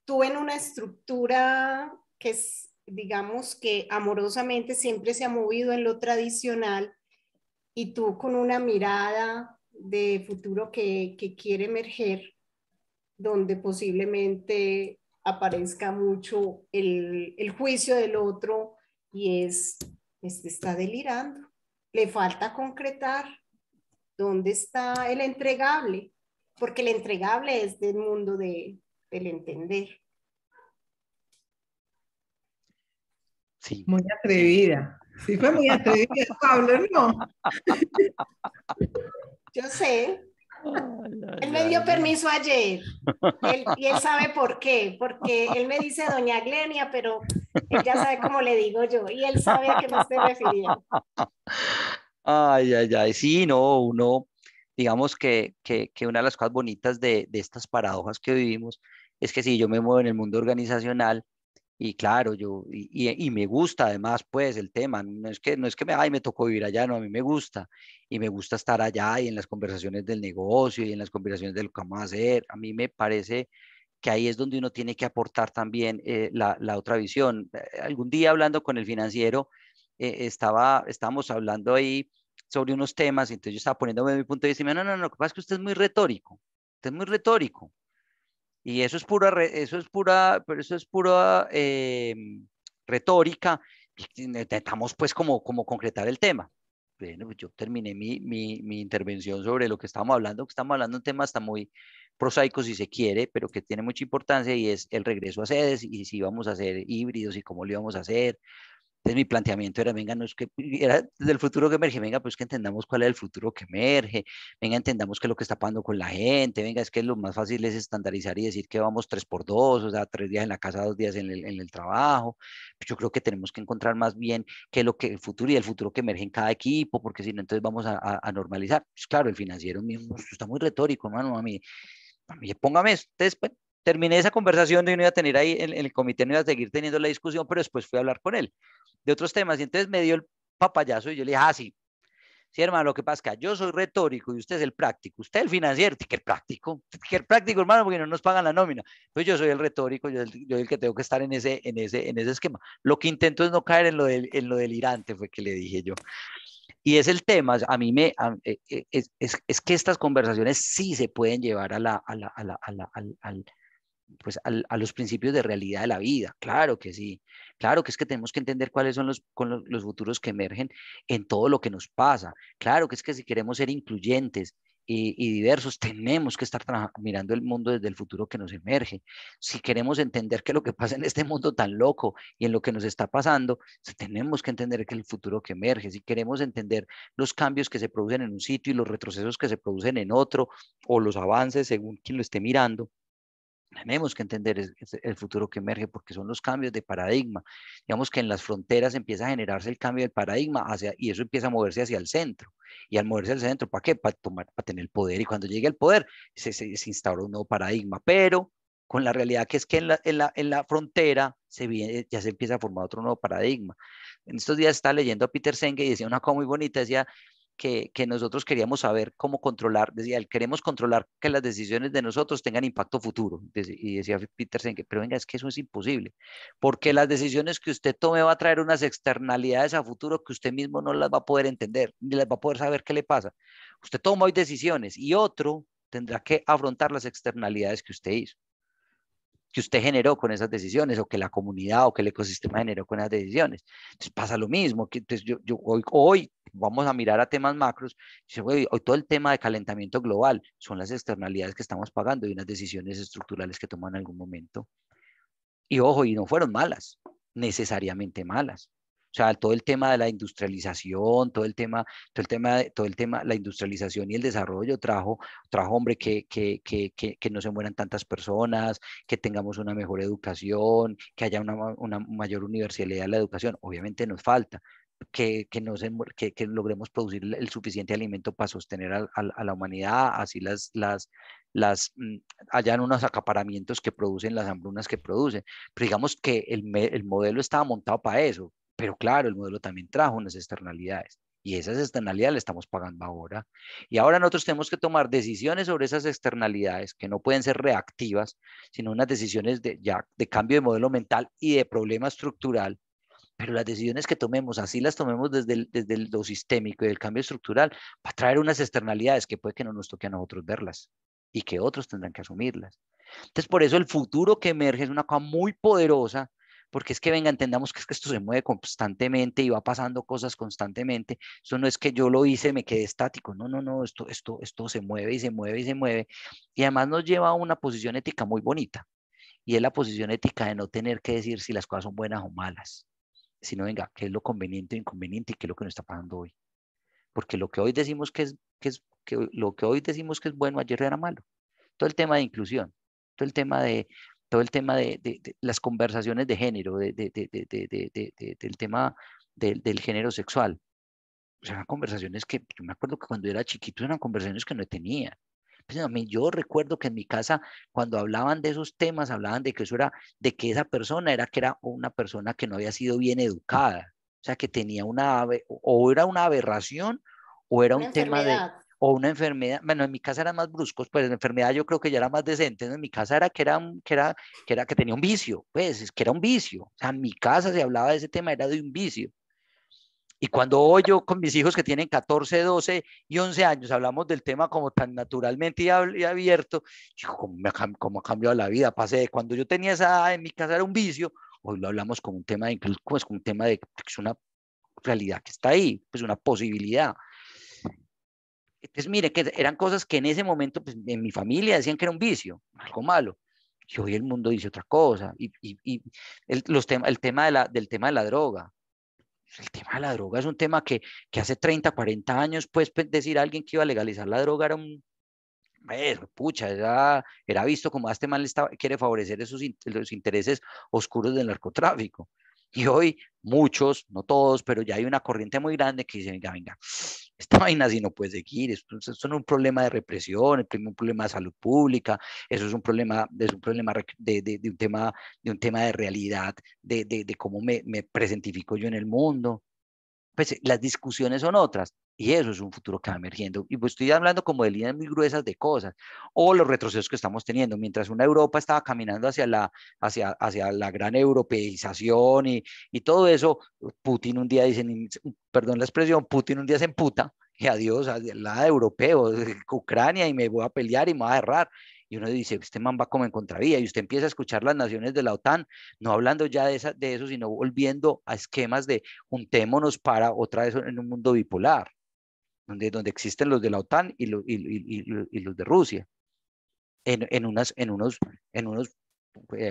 tú en una estructura que es, digamos que amorosamente siempre se ha movido en lo tradicional, y tú con una mirada de futuro que quiere emerger, donde posiblemente aparezca mucho el juicio del otro, y este está delirando, le falta concretar. ¿Dónde está el entregable? Porque el entregable es del mundo del entender. Sí. Muy atrevida. Sí, fue muy atrevida, Pablo, ¿no? Yo sé. Él me dio permiso ayer. Y él sabe por qué. Porque él me dice doña Glenia, pero él ya sabe cómo le digo yo. Y él sabe a qué me estoy refiriendo. Ay. Sí, no, digamos que una de las cosas bonitas de estas paradojas que vivimos es que si yo me muevo en el mundo organizacional, y claro, y me gusta además, pues, el tema, no es que me tocó vivir allá, no, a mí me gusta, y me gusta estar allá y en las conversaciones del negocio y en las conversaciones de lo que vamos a hacer. A mí me parece que ahí es donde uno tiene que aportar también la otra visión. Algún día hablando con el financiero, estábamos hablando ahí sobre unos temas, y entonces yo estaba poniéndome mi punto de vista y me dijo, no, lo que pasa es que usted es muy retórico, y eso es pura retórica, y intentamos pues como concretar el tema. Bueno, pues yo terminé mi intervención sobre lo que estamos hablando de un tema hasta muy prosaico si se quiere, pero que tiene mucha importancia, y es el regreso a sedes, y si íbamos a hacer híbridos y cómo lo íbamos a hacer. Entonces mi planteamiento era, venga, no es que era del futuro que emerge, venga, pues que entendamos cuál es el futuro que emerge, venga, entendamos qué es lo que está pasando con la gente, venga, es que lo más fácil es estandarizar y decir que vamos 3x2, o sea, 3 días en la casa, 2 días en el trabajo. Pues yo creo que tenemos que encontrar más bien qué es lo que el futuro y el futuro que emerge en cada equipo, porque si no, entonces vamos a normalizar. Pues claro, el financiero mismo está muy retórico, hermano, a mí póngame esto. Entonces, pues, terminé esa conversación y no iba a tener ahí en el comité, no iba a seguir teniendo la discusión, pero después fui a hablar con él de otros temas, y entonces me dio el papayazo y yo le dije, sí, hermano, lo que pasa es que yo soy retórico y usted es el práctico, usted es el financiero, que el práctico, hermano, porque no nos pagan la nómina. Pues yo soy el retórico, yo el que tengo que estar en ese esquema. Lo que intento es no caer en lo delirante, fue que le dije yo. Y es el tema, a mí es que estas conversaciones sí se pueden llevar a los principios de realidad de la vida. Claro que sí, claro que es que tenemos que entender cuáles son los futuros que emergen en todo lo que nos pasa. Claro que es que si queremos ser incluyentes y diversos, tenemos que estar mirando el mundo desde el futuro que nos emerge. Si queremos entender qué es lo que pasa en este mundo tan loco y en lo que nos está pasando, tenemos que entender que el futuro que emerge. Si queremos entender los cambios que se producen en un sitio y los retrocesos que se producen en otro, o los avances según quien lo esté mirando, tenemos que entender el futuro que emerge porque son los cambios de paradigma. Digamos que en las fronteras empieza a generarse el cambio del paradigma y eso empieza a moverse hacia el centro. Y al moverse al centro, ¿para qué? Para tener el poder. Y cuando llegue el poder, se instaura un nuevo paradigma. Pero con la realidad que es que en la frontera ya se empieza a formar otro nuevo paradigma. En estos días estaba leyendo a Peter Senge y decía una cosa muy bonita, decía que nosotros queríamos saber cómo controlar, decía, queremos controlar que las decisiones de nosotros tengan impacto futuro. Y decía Peterson que, pero venga, es que eso es imposible, porque las decisiones que usted tome va a traer unas externalidades a futuro que usted mismo no las va a poder entender, ni las va a poder saber qué le pasa. Usted toma hoy decisiones y otro tendrá que afrontar las externalidades que usted hizo, que usted generó con esas decisiones, o que la comunidad o que el ecosistema generó con esas decisiones. Entonces pasa lo mismo, que entonces hoy vamos a mirar a temas macros, hoy todo el tema de calentamiento global son las externalidades que estamos pagando y unas decisiones estructurales que toman en algún momento. Y ojo, y no fueron malas, necesariamente malas. O sea, todo el tema de la industrialización, la industrialización y el desarrollo trajo hombre, que no se mueran tantas personas, que tengamos una mejor educación, que haya una mayor universalidad de la educación. Obviamente nos falta, que logremos producir el suficiente alimento para sostener a la humanidad, así hayan unos acaparamientos que producen las hambrunas que producen. Pero digamos que el modelo estaba montado para eso. Pero claro, el modelo también trajo unas externalidades y esas externalidades las estamos pagando ahora. Y ahora nosotros tenemos que tomar decisiones sobre esas externalidades que no pueden ser reactivas, sino unas decisiones de cambio de modelo mental y de problema estructural. Pero las decisiones que tomemos, así las tomemos desde lo sistémico y del cambio estructural, va a traer unas externalidades que puede que no nos toque a nosotros verlas y que otros tendrán que asumirlas. Entonces, por eso el futuro que emerge es una cosa muy poderosa, porque es que, venga, entendamos que esto se mueve constantemente y va pasando cosas constantemente. Eso no es que yo lo hice, me quedé estático. No, no, no, esto se mueve y se mueve y se mueve. Y además nos lleva a una posición ética muy bonita. Y es la posición ética de no tener que decir si las cosas son buenas o malas, sino, venga, qué es lo conveniente o inconveniente y qué es lo que nos está pasando hoy. Porque lo que hoy decimos lo que hoy decimos que es bueno, ayer era malo. Todo el tema de inclusión, todo el tema de las conversaciones de género, del tema del género sexual. O sea, eran conversaciones que yo me acuerdo que cuando yo era chiquito eran conversaciones que no tenía. Pues, yo recuerdo que en mi casa, cuando hablaban de esos temas, hablaban de que eso era, de que esa persona que era una persona que no había sido bien educada. O sea, que tenía o era una aberración, o era Una un tema enfermedad. o una enfermedad. Bueno, en mi casa eran más bruscos, pues la enfermedad yo creo que ya era más decente. En mi casa era que tenía un vicio, pues, es que era un vicio. O sea, en mi casa se hablaba de ese tema, era de un vicio. Y cuando hoy yo con mis hijos que tienen 14, 12 y 11 años hablamos del tema como tan naturalmente y abierto, yo, ¿cómo ha cambiado la vida? Pasé de cuando yo tenía esa edad en mi casa era un vicio, hoy lo hablamos como un tema de, pues, como un tema de que es una realidad que está ahí, pues una posibilidad. Entonces, mire, que eran cosas que en ese momento, pues, en mi familia decían que era un vicio, algo malo. Y hoy el mundo dice otra cosa. Y el tema del tema de la droga. El tema de la droga es un tema que hace 30, 40 años, pues decir a alguien que iba a legalizar la droga era pucha, era visto como a este man quiere favorecer los intereses oscuros del narcotráfico. Y hoy muchos, no todos, pero ya hay una corriente muy grande que dice, venga, esta vaina así no puede seguir, esto no es un problema de represión, es un problema de salud pública, eso es un problema de un tema de realidad, de cómo me presentifico yo en el mundo. Pues las discusiones son otras y eso es un futuro que va emergiendo. Y pues estoy hablando como de líneas muy gruesas de cosas o los retrocesos que estamos teniendo. Mientras una Europa estaba caminando hacia la gran europeización y todo eso, Putin un día dice, perdón la expresión, Putin un día se emputa y adiós, la de europeo, Ucrania y me voy a pelear y me voy a agarrar. Y uno dice, este man va como en contravía y usted empieza a escuchar las naciones de la OTAN, no hablando ya de eso, sino volviendo a esquemas de juntémonos para otra vez en un mundo bipolar. donde existen los de la OTAN y los de Rusia, en unos,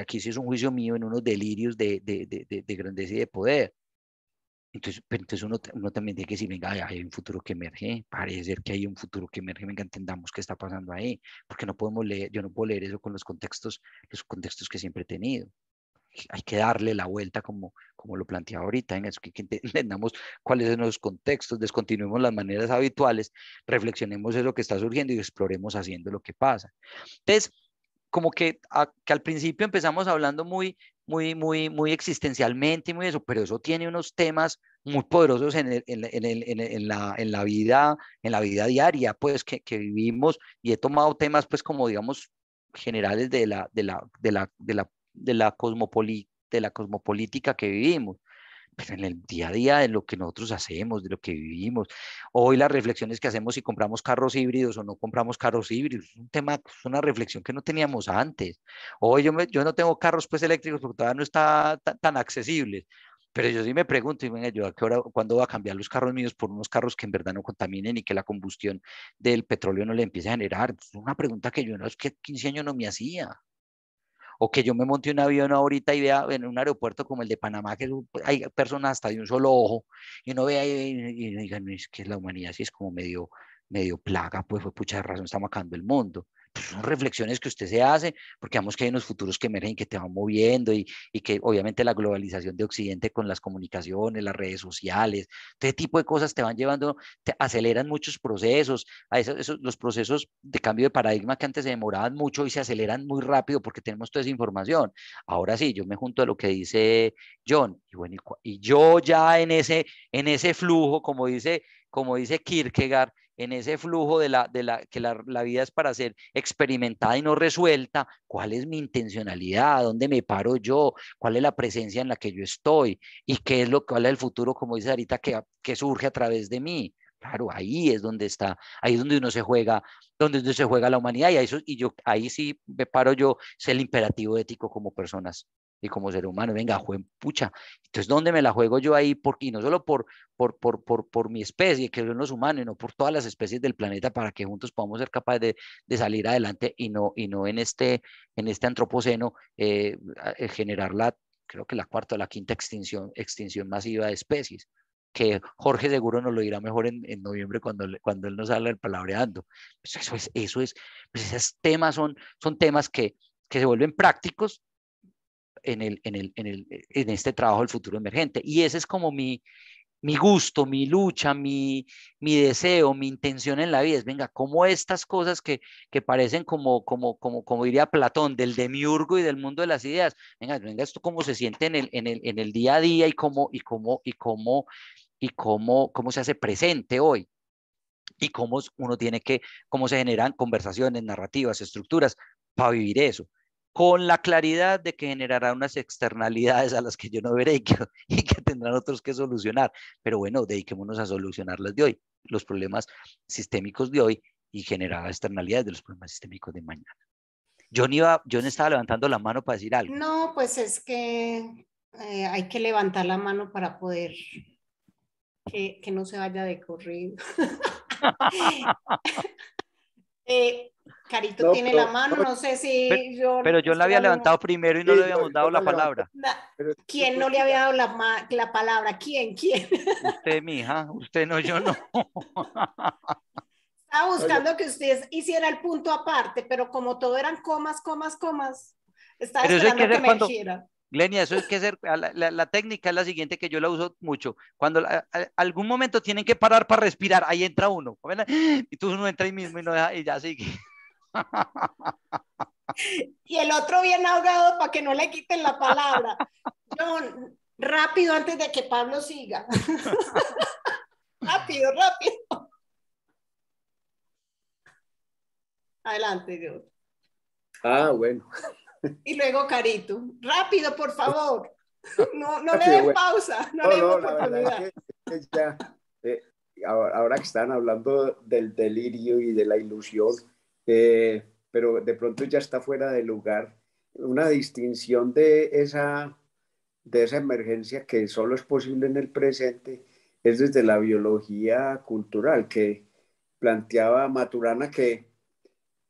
aquí sí es un juicio mío, en unos delirios de grandeza y de poder. Entonces, pero entonces uno también tiene que decir, venga, hay un futuro que emerge, parece ser que hay un futuro que emerge, venga, entendamos qué está pasando ahí, porque no podemos leer, yo no puedo leer eso con los contextos que siempre he tenido. Hay que darle la vuelta como lo planteaba ahorita, en eso que entendamos cuáles son los contextos, descontinuemos las maneras habituales, reflexionemos eso que está surgiendo y exploremos haciendo lo que pasa. Entonces, como que al principio empezamos hablando muy existencialmente y muy eso, pero eso tiene unos temas muy poderosos en la vida diaria, pues que vivimos, y he tomado temas pues como digamos generales de la cosmopolítica que vivimos, pero en el día a día de lo que nosotros hacemos, de lo que vivimos. Hoy las reflexiones que hacemos si compramos carros híbridos o no compramos carros híbridos, es un tema, es una reflexión que no teníamos antes. Hoy yo no tengo carros pues eléctricos porque todavía no está tan accesible. Pero yo sí me pregunto, y venga, yo a qué hora, cuándo va a cambiar los carros míos por unos carros que en verdad no contaminen y que la combustión del petróleo no le empiece a generar. Es una pregunta que yo no, es que 15 años no me hacía. O que yo me monte un avión ahorita y vea en un aeropuerto como el de Panamá, que hay personas hasta de un solo ojo, y uno ve ahí y digan, es que la humanidad sí es como medio plaga, pues fue pucha razón, está acabando el mundo. Pues son reflexiones que usted se hace, porque vemos que hay unos futuros que emergen, que te van moviendo, y que obviamente la globalización de Occidente con las comunicaciones, las redes sociales, todo tipo de cosas te van llevando, te aceleran muchos procesos, los procesos de cambio de paradigma que antes se demoraban mucho y se aceleran muy rápido porque tenemos toda esa información. Ahora sí, yo me junto a lo que dice John, y bueno, y yo ya en ese flujo, como dice Kierkegaard, en ese flujo que la vida es para ser experimentada y no resuelta, ¿cuál es mi intencionalidad? ¿Dónde me paro yo? ¿Cuál es la presencia en la que yo estoy? ¿Y cuál es el futuro, como dice ahorita, que surge a través de mí? Claro, ahí es donde está, ahí es donde donde se juega la humanidad, y ahí sí me paro yo, es el imperativo ético como personas y como ser humano. Venga, pucha, entonces ¿dónde me la juego yo ahí? Y no solo por mi especie, que son los humanos, y no por todas las especies del planeta, para que juntos podamos ser capaces de salir adelante, y no en este antropoceno generar creo que la cuarta o la quinta extinción masiva de especies, que Jorge seguro nos lo dirá mejor en noviembre cuando él nos habla del palabreando. Pues pues esos temas son temas que se vuelven prácticos en este trabajo del futuro emergente. Y ese es como mi gusto, mi lucha, mi deseo, mi intención en la vida es, venga, como estas cosas que parecen como diría Platón, del demiurgo y del mundo de las ideas, venga, esto cómo se siente en el día a día, y cómo se hace presente hoy, y cómo se generan conversaciones, narrativas, estructuras para vivir eso, con la claridad de que generará unas externalidades a las que yo no veré y que tendrán otros que solucionar. Pero bueno, dediquémonos a solucionar las de hoy, los problemas sistémicos de hoy, y generar externalidades de los problemas sistémicos de mañana. John estaba levantando la mano para decir algo. No, pues es que hay que levantar la mano para poder que no se vaya de corrido. Carito No, tiene la pero, mano, no sé Pero, si yo pero John la estoy había hablando. levantado primero y no sí, le habíamos dado yo la la levanté, palabra. pero yo ¿Quién creo no le que había ya, dado la palabra? ¿Quién? Usted, mija, usted no, yo no. Estaba no, yo, buscando que usted hiciera el punto aparte, pero como todo eran comas, comas, comas, estaba Pero eso hay que esperando que hacer me dijera. Glenia, eso hay que hacer, la técnica es la siguiente, que yo la uso mucho. Cuando algún momento tienen que parar para respirar, ahí entra uno, ¿verdad? Y tú uno entra ahí mismo y, no deja, y ya sigue. Y el otro bien ahogado para que no le quiten la palabra. John, rápido antes de que Pablo siga. Rápido, rápido. Adelante, John. bueno, Y luego Carito. Rápido, por favor. No le rápido, den bueno. pausa, no le No, den no, la verdad oportunidad. es que ya, ahora que están hablando del delirio y de la ilusión, pero de pronto ya está fuera de lugar una distinción de esa emergencia que solo es posible en el presente, es desde la biología cultural, que planteaba Maturana que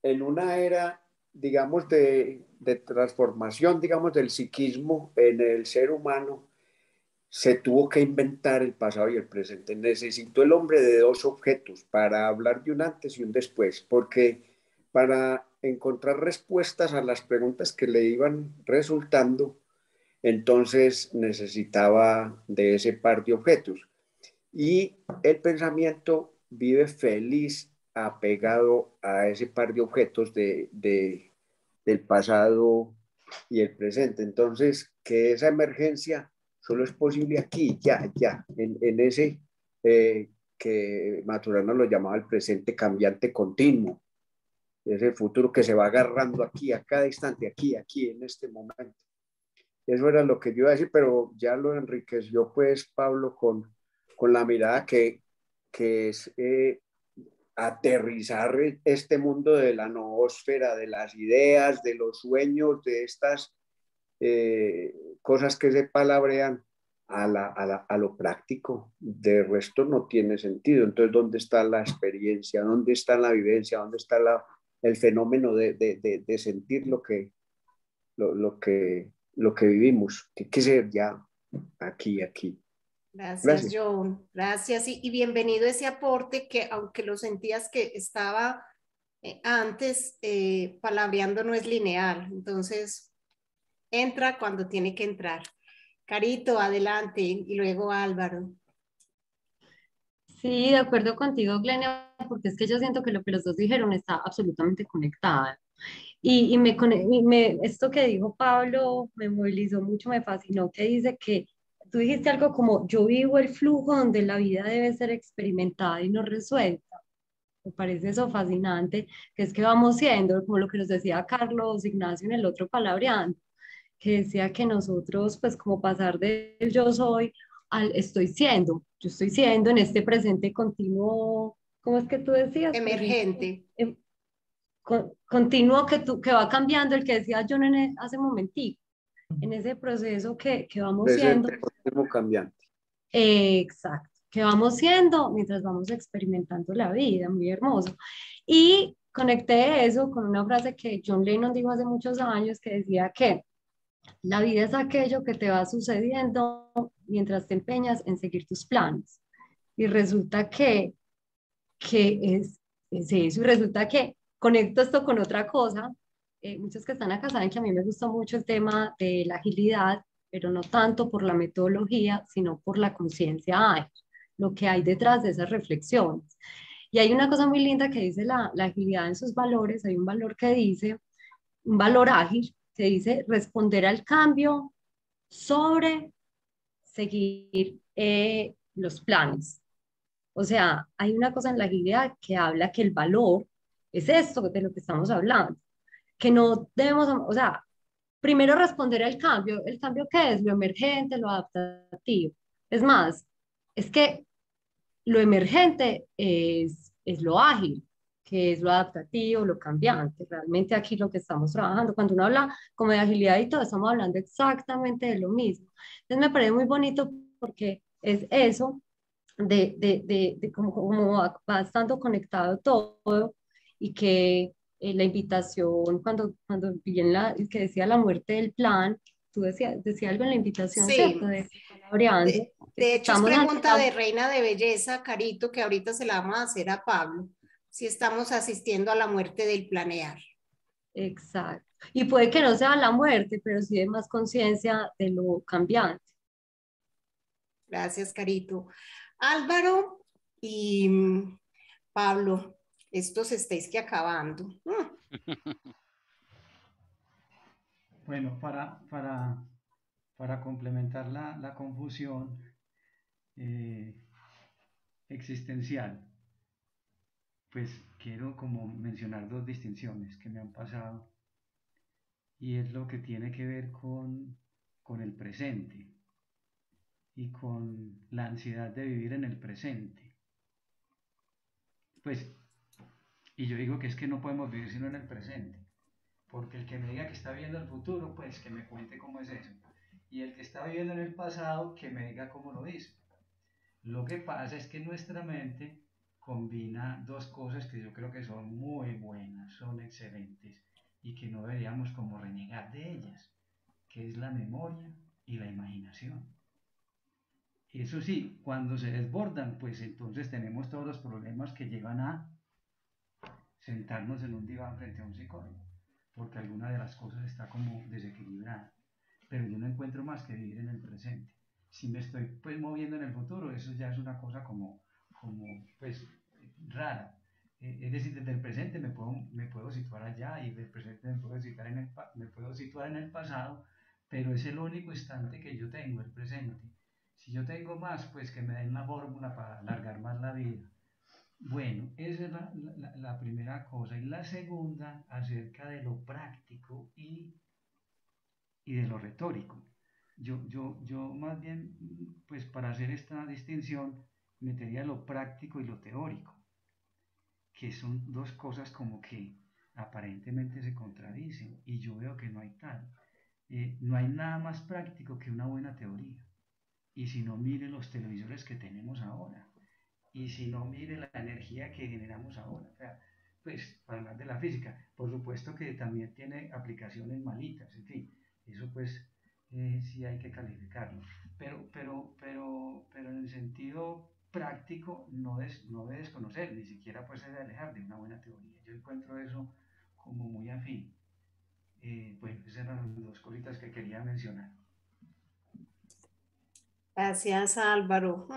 en una era, digamos, de transformación, digamos, del psiquismo en el ser humano, se tuvo que inventar el pasado y el presente. Necesitó el hombre de dos objetos para hablar de un antes y un después, porque para encontrar respuestas a las preguntas que le iban resultando, entonces necesitaba de ese par de objetos. Y el pensamiento vive feliz apegado a ese par de objetos del pasado y el presente. Entonces, que esa emergencia solo es posible aquí, ya, en ese que Maturana lo llamaba el presente cambiante continuo, ese futuro que se va agarrando aquí, a cada instante, aquí, en este momento. Eso era lo que yo iba a decir, pero ya lo enriqueció pues Pablo con la mirada que es aterrizar este mundo de la noósfera, de las ideas, de los sueños, de estas cosas que se palabrean a lo práctico. De resto no tiene sentido. Entonces, ¿dónde está la experiencia? ¿Dónde está la vivencia? ¿Dónde está el fenómeno de sentir lo que vivimos? Tiene que ser ya aquí. Gracias, Gracias. John. Gracias y bienvenido ese aporte que aunque lo sentías que estaba antes, palabreando no es lineal. Entonces, entra cuando tiene que entrar. Carito, adelante, y luego Álvaro. Sí, de acuerdo contigo, Glenia, porque es que yo siento que lo que los dos dijeron está absolutamente conectado. Esto que dijo Pablo me movilizó mucho, me fascinó, que dice que tú dijiste algo como, yo vivo el flujo donde la vida debe ser experimentada y no resuelta. Me parece eso fascinante, que es que vamos siendo, como lo que nos decía Carlos Ignacio en el otro palabreando, que decía que nosotros, pues como pasar del yo soy al estoy siendo, yo estoy siendo en este presente continuo, ¿cómo es que tú decías? Emergente. Continuo que va cambiando, el que decía John hace un momentico, en ese proceso que vamos siendo. Presente, continuo, cambiante. Exacto, que vamos siendo mientras vamos experimentando la vida, muy hermoso. Y conecté eso con una frase que John Lennon dijo hace muchos años, que decía que la vida es aquello que te va sucediendo mientras te empeñas en seguir tus planes. Y resulta que es eso, y resulta que conecto esto con otra cosa. Muchos que están acá saben que a mí me gusta mucho el tema de la agilidad, pero no tanto por la metodología, sino por la conciencia ágil, lo que hay detrás de esas reflexiones. Y hay una cosa muy linda que dice la agilidad en sus valores, hay un valor que dice, un valor ágil, que dice responder al cambio sobre seguir los planes. O sea, hay una cosa en la agilidad que habla que el valor es esto de lo que estamos hablando, que no debemos, o sea, primero responder al cambio. ¿El cambio qué es? Lo emergente, lo adaptativo. Es más, es que lo emergente es lo ágil, que es lo adaptativo, lo cambiante. Realmente aquí lo que estamos trabajando, cuando uno habla como de agilidad y todo, estamos hablando exactamente de lo mismo. Entonces me parece muy bonito porque es eso de cómo va estando conectado todo y que la invitación, cuando vi en que decía la muerte del plan, tú decía algo en la invitación, ¿cierto? Sí. De palabreando. De hecho, es Estamos ante pregunta de Reina de Belleza, Carito, que ahorita se la vamos a hacer a Pablo, si estamos asistiendo a la muerte del planear. Exacto. Y puede que no sea la muerte, pero sí de más conciencia de lo cambiante. Gracias, Carito. Álvaro y Pablo, estos estáis que acabando. Bueno, para complementar la confusión existencial, pues quiero como mencionar dos distinciones que me han pasado y es lo que tiene que ver con el presente y con la ansiedad de vivir en el presente. Pues, y yo digo que es que no podemos vivir sino en el presente, porque el que me diga que está viendo el futuro, pues que me cuente cómo es eso. Y el que está viviendo en el pasado, que me diga cómo lo hizo. Lo que pasa es que nuestra mente combina dos cosas que yo creo que son muy buenas, son excelentes y que no deberíamos como renegar de ellas, que es la memoria y la imaginación. Eso sí, cuando se desbordan, pues entonces tenemos todos los problemas que llevan a sentarnos en un diván frente a un psicólogo, porque alguna de las cosas está como desequilibrada. Pero yo no encuentro más que vivir en el presente. Si me estoy pues moviendo en el futuro, eso ya es una cosa como pues rara. Es decir, desde el presente me puedo situar allá y del presente me puedo situar en el pasado, pero es el único instante que yo tengo, el presente. Si yo tengo más, pues que me den la fórmula para alargar más la vida. Bueno, esa es la primera cosa. Y la segunda, acerca de lo práctico y de lo retórico. Yo más bien, pues para hacer esta distinción, metería lo práctico y lo teórico, que son dos cosas como que aparentemente se contradicen, y yo veo que no hay tal. No hay nada más práctico que una buena teoría. Y si no, mire los televisores que tenemos ahora. Y si no, mire la energía que generamos ahora. O sea, pues, para hablar de la física, por supuesto que también tiene aplicaciones malitas, en fin, eso pues sí hay que calificarlo. Pero en el sentido práctico no de desconocer, ni siquiera pues de alejar de una buena teoría. Yo encuentro eso como muy afín. Bueno, esas eran las dos cositas que quería mencionar. Gracias, Álvaro.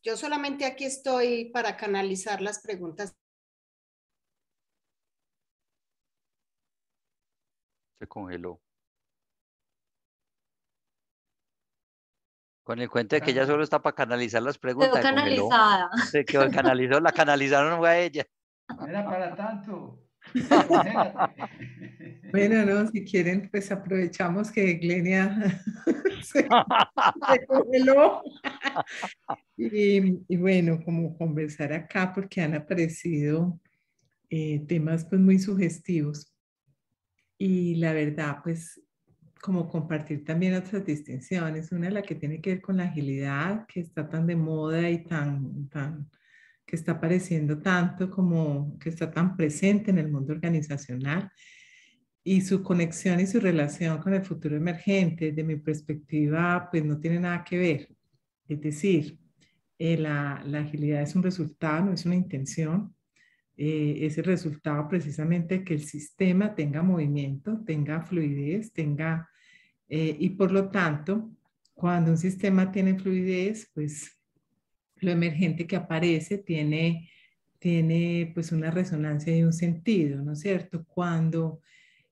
Yo solamente aquí estoy para canalizar las preguntas. Se congeló. Con el cuento de que ella solo está para canalizar las preguntas, Quedó congeló. canalizada. Se quedó canalizó, la canalizaron fue a ella. No era para tanto. Bueno, no, si quieren, pues aprovechamos que Glenia se congeló. Y bueno, como conversar acá, porque han aparecido temas pues muy sugestivos. Y la verdad, pues como compartir también otras distinciones. Una la que tiene que ver con la agilidad, que está tan de moda y que está apareciendo tanto, como que está tan presente en el mundo organizacional, y su conexión y su relación con el futuro emergente, de mi perspectiva, pues no tiene nada que ver. Es decir, la agilidad es un resultado, no es una intención. Es el resultado precisamente de que el sistema tenga movimiento, tenga fluidez, y por lo tanto, cuando un sistema tiene fluidez, pues lo emergente que aparece tiene pues una resonancia y un sentido, ¿no es cierto? Cuando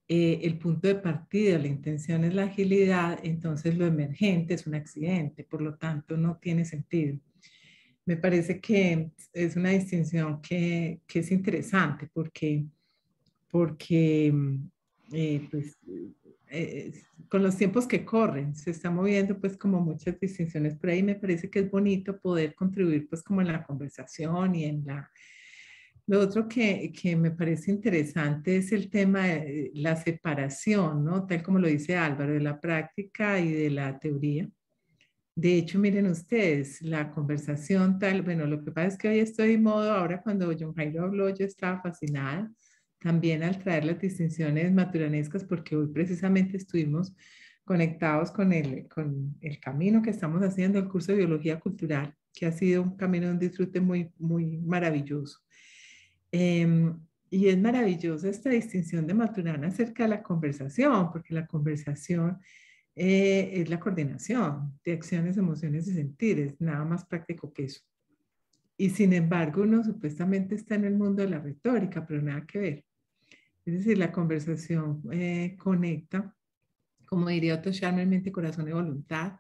el punto de partida, la intención es la agilidad, entonces lo emergente es un accidente, por lo tanto no tiene sentido. Me parece que es una distinción que es interesante porque pues, con los tiempos que corren se está moviendo pues como muchas distinciones por ahí. Me parece que es bonito poder contribuir pues como en la conversación y en la... Lo otro que me parece interesante es el tema de la separación, ¿no? Tal como lo dice Álvaro, de la práctica y de la teoría. De hecho, miren ustedes, la conversación tal, bueno, lo que pasa es que hoy estoy en modo, ahora cuando John Jairo habló, yo estaba fascinada también al traer las distinciones maturanescas, porque hoy precisamente estuvimos conectados con con el camino que estamos haciendo, el curso de Biología Cultural, que ha sido un camino de un disfrute muy, muy maravilloso. Y es maravillosa esta distinción de Maturana acerca de la conversación, porque la conversación es la coordinación de acciones, emociones y sentires, nada más práctico que eso. Y sin embargo, uno supuestamente está en el mundo de la retórica, pero nada que ver. Es decir, la conversación conecta, como diría Otto Scharmer, mente, corazón y voluntad,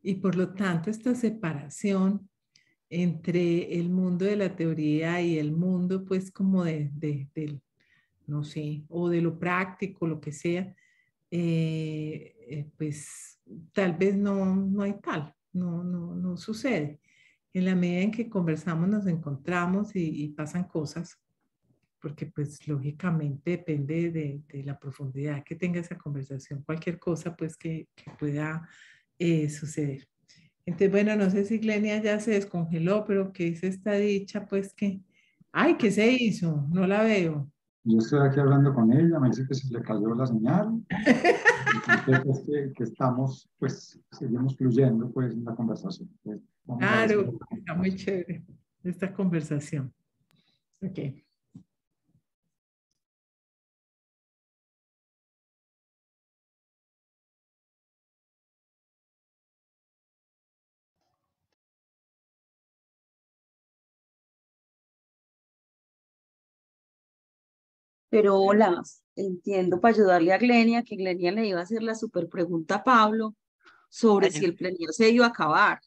y por lo tanto esta separación entre el mundo de la teoría y el mundo, pues como del, no sé, o de lo práctico, lo que sea, pues tal vez no hay tal, no sucede. En la medida en que conversamos nos encontramos y pasan cosas, porque pues lógicamente depende de la profundidad que tenga esa conversación, cualquier cosa pues que pueda suceder. Entonces, bueno, no sé si Glenia ya se descongeló, pero ¿qué es esta dicha? Pues que, ay, ¿qué se hizo? No la veo. Yo estoy aquí hablando con ella, me dice que se le cayó la señal. Entonces, que estamos, pues, seguimos fluyendo, pues, en la conversación. Pues, vamos a ver si Claro, está muy chévere esta conversación. Ok. Pero hola, entiendo para ayudarle a Glenia, que Glenia le iba a hacer la super pregunta a Pablo sobre Ay, si el Plenier se iba a acabar.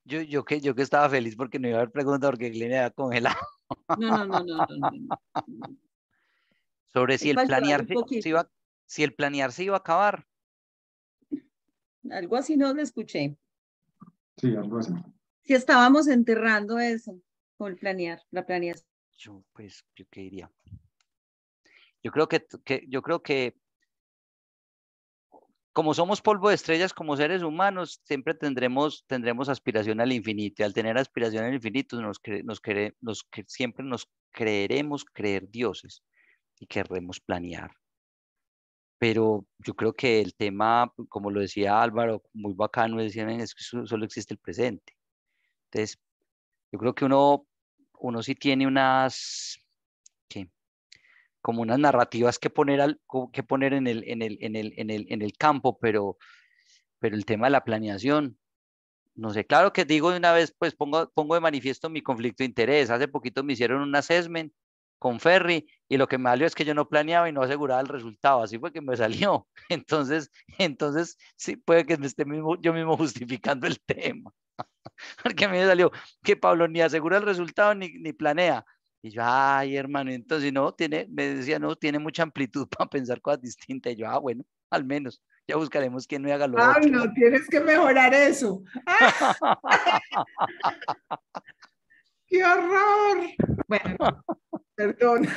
yo que estaba feliz porque no iba a haber pregunta porque Glenia había congelado. No, no, no, no, no, no, no. Sobre Es si el para ayudarle planear un poquito. si el planear se iba a acabar. Algo así no lo escuché. Sí, algo así. Si estábamos enterrando eso, con el planear, la planeación. Yo qué diría. Yo creo que como somos polvo de estrellas, como seres humanos, siempre tendremos aspiración al infinito. Y al tener aspiración al infinito, siempre nos creeremos creer dioses y querremos planear. Pero yo creo que el tema, como lo decía Álvaro, muy bacano, decían, es que solo existe el presente. Entonces, yo creo que uno sí tiene ¿qué? Como unas narrativas que poner en el campo, pero el tema de la planeación, no sé, claro que digo de una vez, pues pongo de manifiesto mi conflicto de interés. Hace poquito me hicieron un assessment con Ferry y lo que me salió es que yo no planeaba y no aseguraba el resultado, así fue que me salió. Entonces sí puede que me esté yo mismo justificando el tema, porque a mí me salió que Pablo ni asegura el resultado ni planea. Y yo, ay, hermano, entonces no, me decía, no, tiene mucha amplitud para pensar cosas distintas. Y yo, bueno, al menos, ya buscaremos quién me haga lo otro. Pablo, tienes que mejorar eso. ¡Qué horror! Bueno, perdón.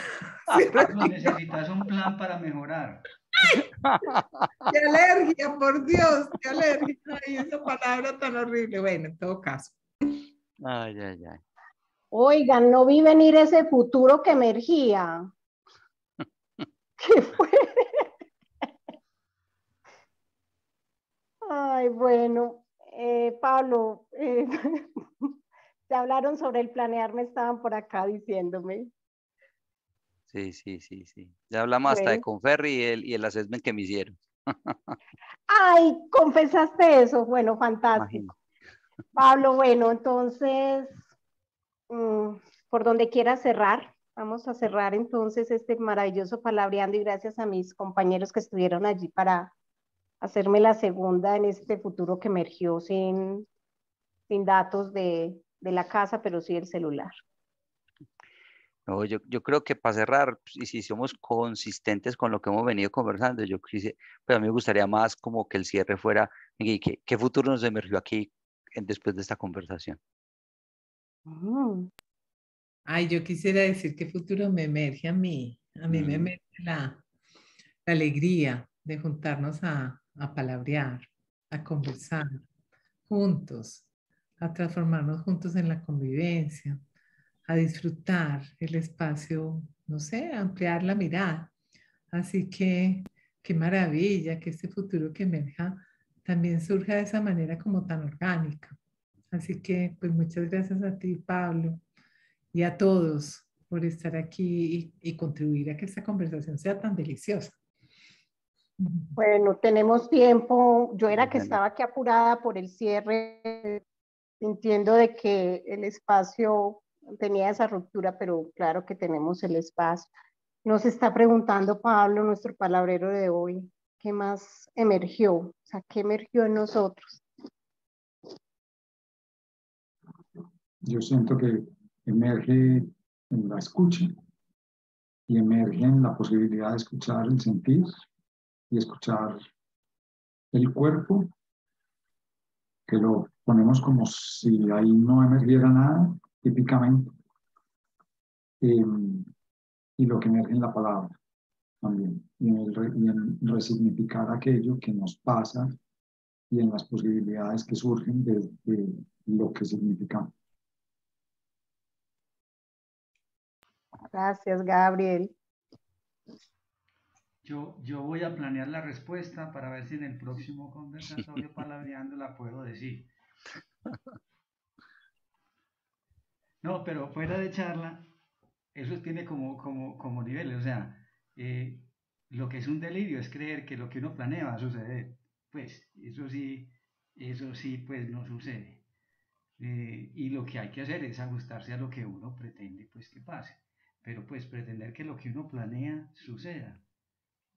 No necesitas un plan para mejorar. ¡Qué alergia, por Dios! ¡Qué alergia! Ay, esa palabra tan horrible. Bueno, en todo caso. Ay, ay, ay. Oigan, no vi venir ese futuro que emergía. ¿Qué fue? Ay, bueno, Pablo, te hablaron sobre el planear, me estaban por acá diciéndome. Sí. Ya hablamos hasta de Bueno. Conferri y el assessment que me hicieron. Ay, confesaste eso. Bueno, fantástico. Imagínate. Pablo, bueno, entonces, por donde quieras cerrar, vamos a cerrar entonces este maravilloso palabreando y gracias a mis compañeros que estuvieron allí para hacerme la segunda en este futuro que emergió sin datos de la casa, pero sí el celular. No, yo creo que para cerrar, pues, y si somos consistentes con lo que hemos venido conversando, pero a mí me gustaría más como que el cierre fuera, ¿y qué futuro nos emergió aquí después de esta conversación? Ay, yo quisiera decir qué futuro me emerge a mí. A mí me emerge la alegría de juntarnos a palabrear, a conversar juntos, a transformarnos juntos en la convivencia, a disfrutar el espacio, no sé, a ampliar la mirada. Así que qué maravilla que este futuro que emerja también surja de esa manera como tan orgánica. Así que pues muchas gracias a ti, Pablo, y a todos por estar aquí y contribuir a que esta conversación sea tan deliciosa. Bueno, tenemos tiempo. Yo era que estaba aquí apurada por el cierre, sintiendo de que el espacio tenía esa ruptura, pero claro que tenemos el espacio. Nos está preguntando Pablo, nuestro palabrero de hoy, ¿qué más emergió? O sea, ¿qué emergió en nosotros? Yo siento que emerge en la escucha y emerge en la posibilidad de escuchar el sentir y escuchar el cuerpo, que lo ponemos como si ahí no emergiera nada, típicamente, y lo que emerge en la palabra también, y en resignificar aquello que nos pasa y en las posibilidades que surgen de lo que significamos. Gracias, Gabriel. Yo voy a planear la respuesta para ver si en el próximo conversatorio palabreando la puedo decir. No, pero fuera de charla, eso tiene como niveles. O sea, lo que es un delirio es creer que lo que uno planea va a suceder. Pues eso sí, pues no sucede. Y lo que hay que hacer es ajustarse a lo que uno pretende pues que pase. Pero pues pretender que lo que uno planea suceda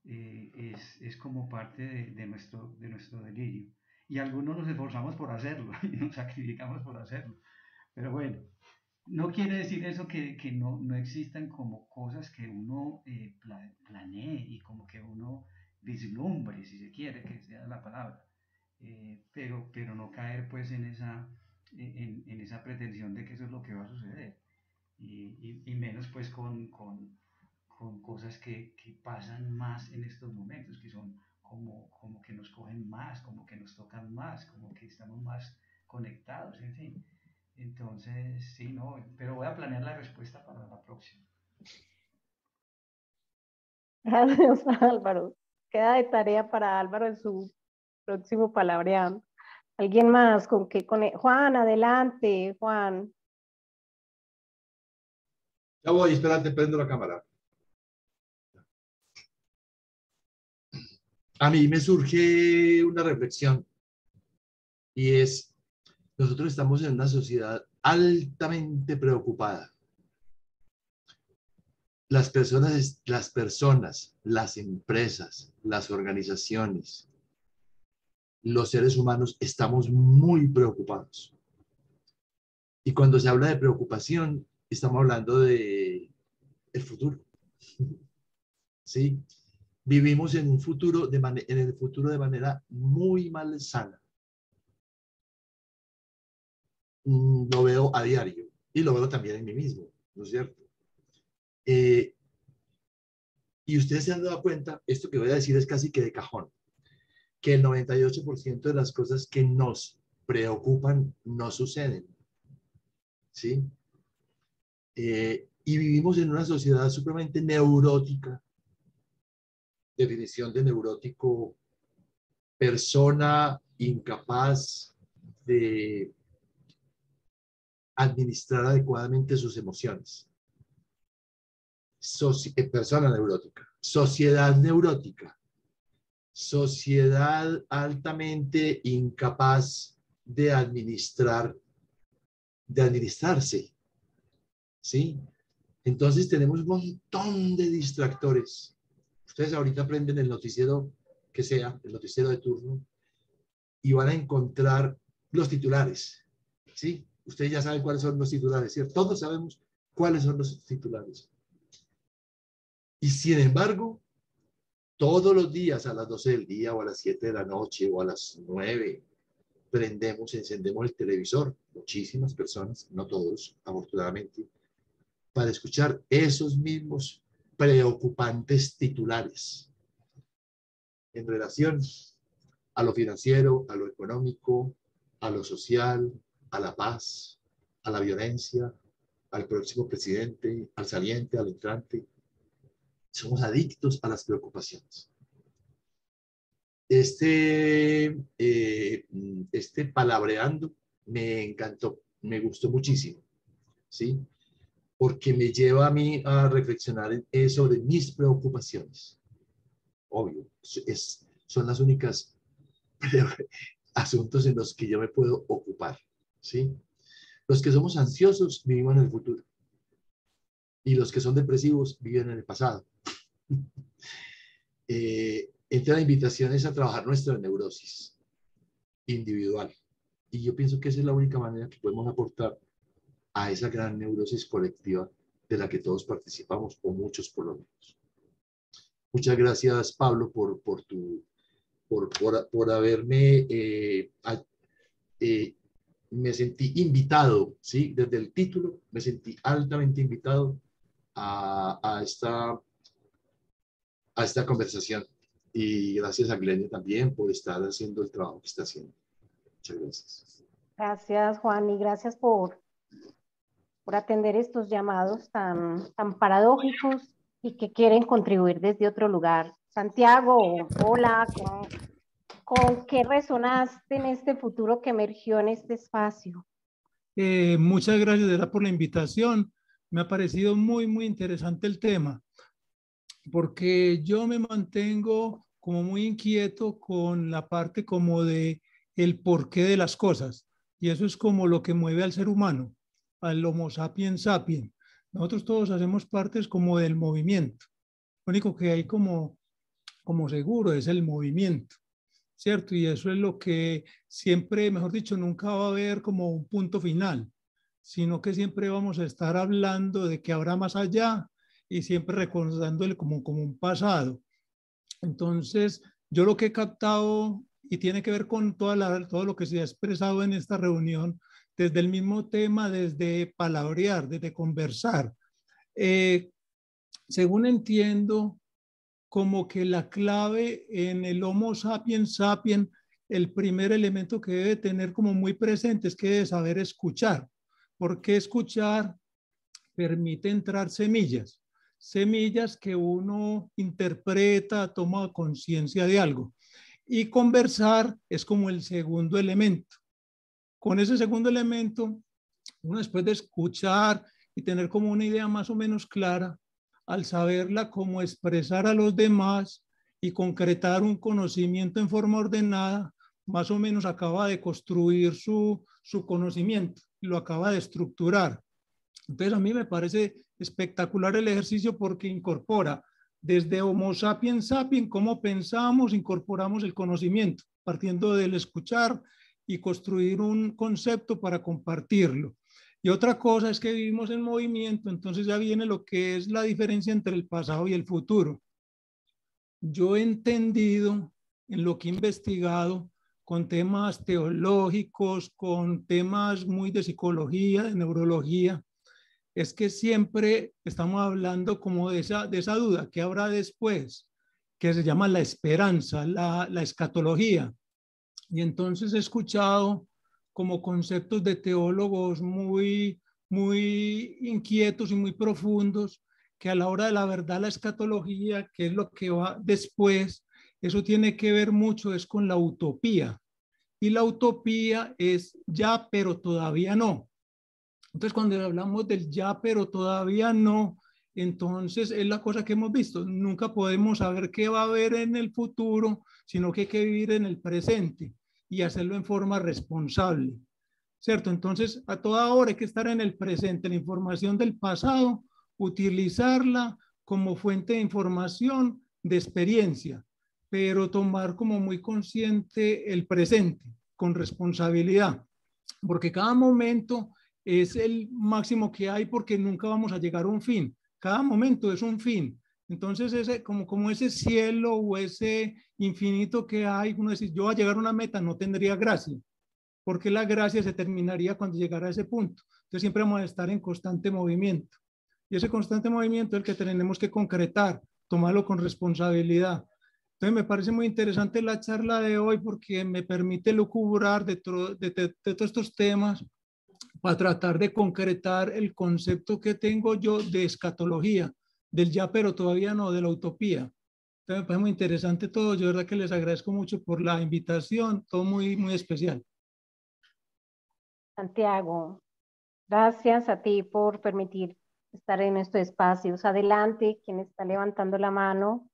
es como parte de nuestro delirio. Y algunos nos esforzamos por hacerlo y nos sacrificamos por hacerlo. Pero bueno, no quiere decir eso que no existan como cosas que uno planee y como que uno vislumbre, si se quiere, que sea la palabra. Pero no caer pues en esa pretensión de que eso es lo que va a suceder. Y menos pues con cosas que pasan más en estos momentos, que son como que nos cogen más, como que nos tocan más, como que estamos más conectados, en fin. Entonces, sí, no, pero voy a planear la respuesta para la próxima. Gracias, Álvaro. Queda de tarea para Álvaro en su próximo palabreando. ¿Alguien más? Juan, adelante, Juan. Ya voy, espérate, prendo la cámara. A mí me surge una reflexión y es, nosotros estamos en una sociedad altamente preocupada. Las personas, las empresas, las organizaciones, los seres humanos estamos muy preocupados. Y cuando se habla de preocupación, estamos hablando de el futuro. ¿Sí? Vivimos en un futuro en el futuro de manera muy malsana. Lo veo a diario y lo veo también en mí mismo, ¿no es cierto? Y ustedes se han dado cuenta, esto que voy a decir es casi que de cajón, que el 98% de las cosas que nos preocupan no suceden, ¿sí? Y vivimos en una sociedad supremamente neurótica. Definición de neurótico: persona incapaz de administrar adecuadamente sus emociones. Persona neurótica. Sociedad neurótica. Sociedad altamente incapaz de administrarse. ¿Sí? Entonces tenemos un montón de distractores. Ustedes ahorita prenden el noticiero que sea, el noticiero de turno, y van a encontrar los titulares. ¿Sí? Ustedes ya saben cuáles son los titulares, ¿cierto? Todos sabemos cuáles son los titulares. Y sin embargo, todos los días a las 12 del día o a las 7 de la noche o a las 9, encendemos el televisor, muchísimas personas, no todos, afortunadamente, para escuchar esos mismos preocupantes titulares en relación a lo financiero, a lo económico, a lo social, a la paz, a la violencia, al próximo presidente, al saliente, al entrante. Somos adictos a las preocupaciones. Este palabreando me encantó, me gustó muchísimo, ¿sí? Porque me lleva a mí a reflexionar sobre mis preocupaciones. Obvio, son las únicas asuntos en los que yo me puedo ocupar, ¿sí? Los que somos ansiosos vivimos en el futuro y los que son depresivos viven en el pasado. Entre las invitaciones a trabajar nuestra neurosis individual. Y yo pienso que esa es la única manera que podemos aportar a esa gran neurosis colectiva de la que todos participamos, o muchos por lo menos. Muchas gracias, Pablo, por haberme, me sentí invitado, ¿sí? Desde el título me sentí altamente invitado a esta conversación. Y gracias a Glenia también por estar haciendo el trabajo que está haciendo. Muchas gracias. Gracias, Juan, y gracias por atender estos llamados tan paradójicos y que quieren contribuir desde otro lugar. Santiago, hola, ¿con qué resonaste en este futuro que emergió en este espacio? Muchas gracias, Dera, por la invitación. Me ha parecido muy interesante el tema, porque yo me mantengo como muy inquieto con la parte como de el porqué de las cosas. Y eso es como lo que mueve al ser humano, al Homo sapiens sapiens. Nosotros todos hacemos partes como del movimiento. Lo único que hay como seguro es el movimiento, ¿cierto? Y eso es lo que siempre, mejor dicho, nunca va a haber como un punto final, sino que siempre vamos a estar hablando de que habrá más allá y siempre recordándole como un pasado. Entonces, yo lo que he captado y tiene que ver con todo lo que se ha expresado en esta reunión, desde el mismo tema, desde palabrear, desde conversar. Según entiendo, como que la clave en el Homo sapiens sapiens, el primer elemento que debe tener como muy presente es que debe saber escuchar, porque escuchar permite entrar semillas que uno interpreta, toma conciencia de algo. Y conversar es como el segundo elemento. Con ese segundo elemento, uno después de escuchar y tener como una idea más o menos clara, al saberla cómo expresar a los demás y concretar un conocimiento en forma ordenada, más o menos acaba de construir su conocimiento, lo acaba de estructurar. Entonces a mí me parece espectacular el ejercicio porque incorpora desde Homo sapiens sapiens, cómo pensamos, incorporamos el conocimiento, partiendo del escuchar y construir un concepto para compartirlo. Y otra cosa es que vivimos en movimiento, entonces ya viene lo que es la diferencia entre el pasado y el futuro. Yo he entendido en lo que he investigado con temas teológicos, con temas muy de psicología, de neurología, es que siempre estamos hablando como de esa duda, ¿qué habrá después? Que se llama la esperanza, la escatología. Y entonces he escuchado como conceptos de teólogos muy inquietos y muy profundos, que a la hora de la verdad la escatología, que es lo que va después, eso tiene que ver mucho es con la utopía. Y la utopía es ya, pero todavía no. Entonces, cuando hablamos del ya, pero todavía no, entonces es la cosa que hemos visto. Nunca podemos saber qué va a haber en el futuro, sino que hay que vivir en el presente y hacerlo en forma responsable, ¿cierto? Entonces, a toda hora hay que estar en el presente. La información del pasado, utilizarla como fuente de información, de experiencia, pero tomar como muy consciente el presente, con responsabilidad, porque cada momento es el máximo que hay porque nunca vamos a llegar a un fin. Cada momento es un fin. Entonces, como ese cielo o ese infinito que hay, uno dice, yo a llegar a una meta no tendría gracia, porque la gracia se terminaría cuando llegara a ese punto. Entonces, siempre vamos a estar en constante movimiento. Y ese constante movimiento es el que tenemos que concretar, tomarlo con responsabilidad. Entonces, me parece muy interesante la charla de hoy porque me permite lucubrar de todos estos temas para tratar de concretar el concepto que tengo yo de escatología, del ya pero todavía no, de la utopía. Entonces me parece muy interesante todo, yo de verdad que les agradezco mucho por la invitación, todo muy especial. Santiago, gracias a ti por permitir estar en estos espacios. Adelante, quien está levantando la mano.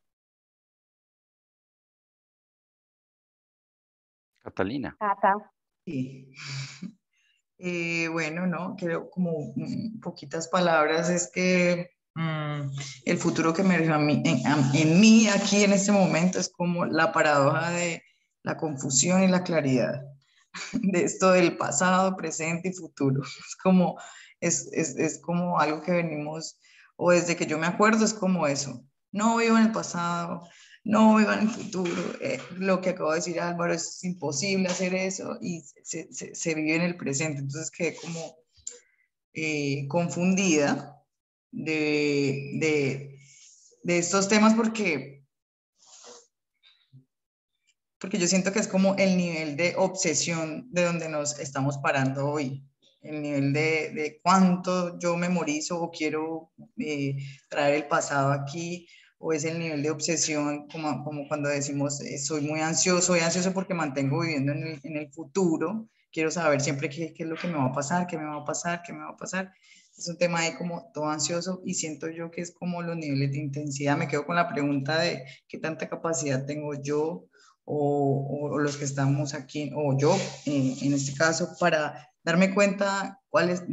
Catalina. Cata. Sí. Bueno, no, creo como poquitas palabras es que el futuro que emerge en mí aquí en este momento es como la paradoja de la confusión y la claridad de esto del pasado, presente y futuro. Es como algo que venimos, o desde que yo me acuerdo es como eso. No vivo en el pasado, no vivo en el futuro. Lo que acabo de decir Álvaro, es imposible hacer eso y se vive en el presente. Entonces quedé como confundida de estos temas porque porque yo siento que es como el nivel de obsesión de donde nos estamos parando hoy, el nivel de cuánto yo memorizo o quiero traer el pasado aquí, o es el nivel de obsesión, como cuando decimos, soy muy ansioso, soy ansioso porque mantengo viviendo en el futuro, quiero saber siempre qué es lo que me va a pasar, qué me va a pasar, qué me va a pasar. Es un tema ahí como todo ansioso y siento yo que es como los niveles de intensidad. Me quedo con la pregunta de qué tanta capacidad tengo yo o los que estamos aquí, o yo en este caso, para darme cuenta cuál es,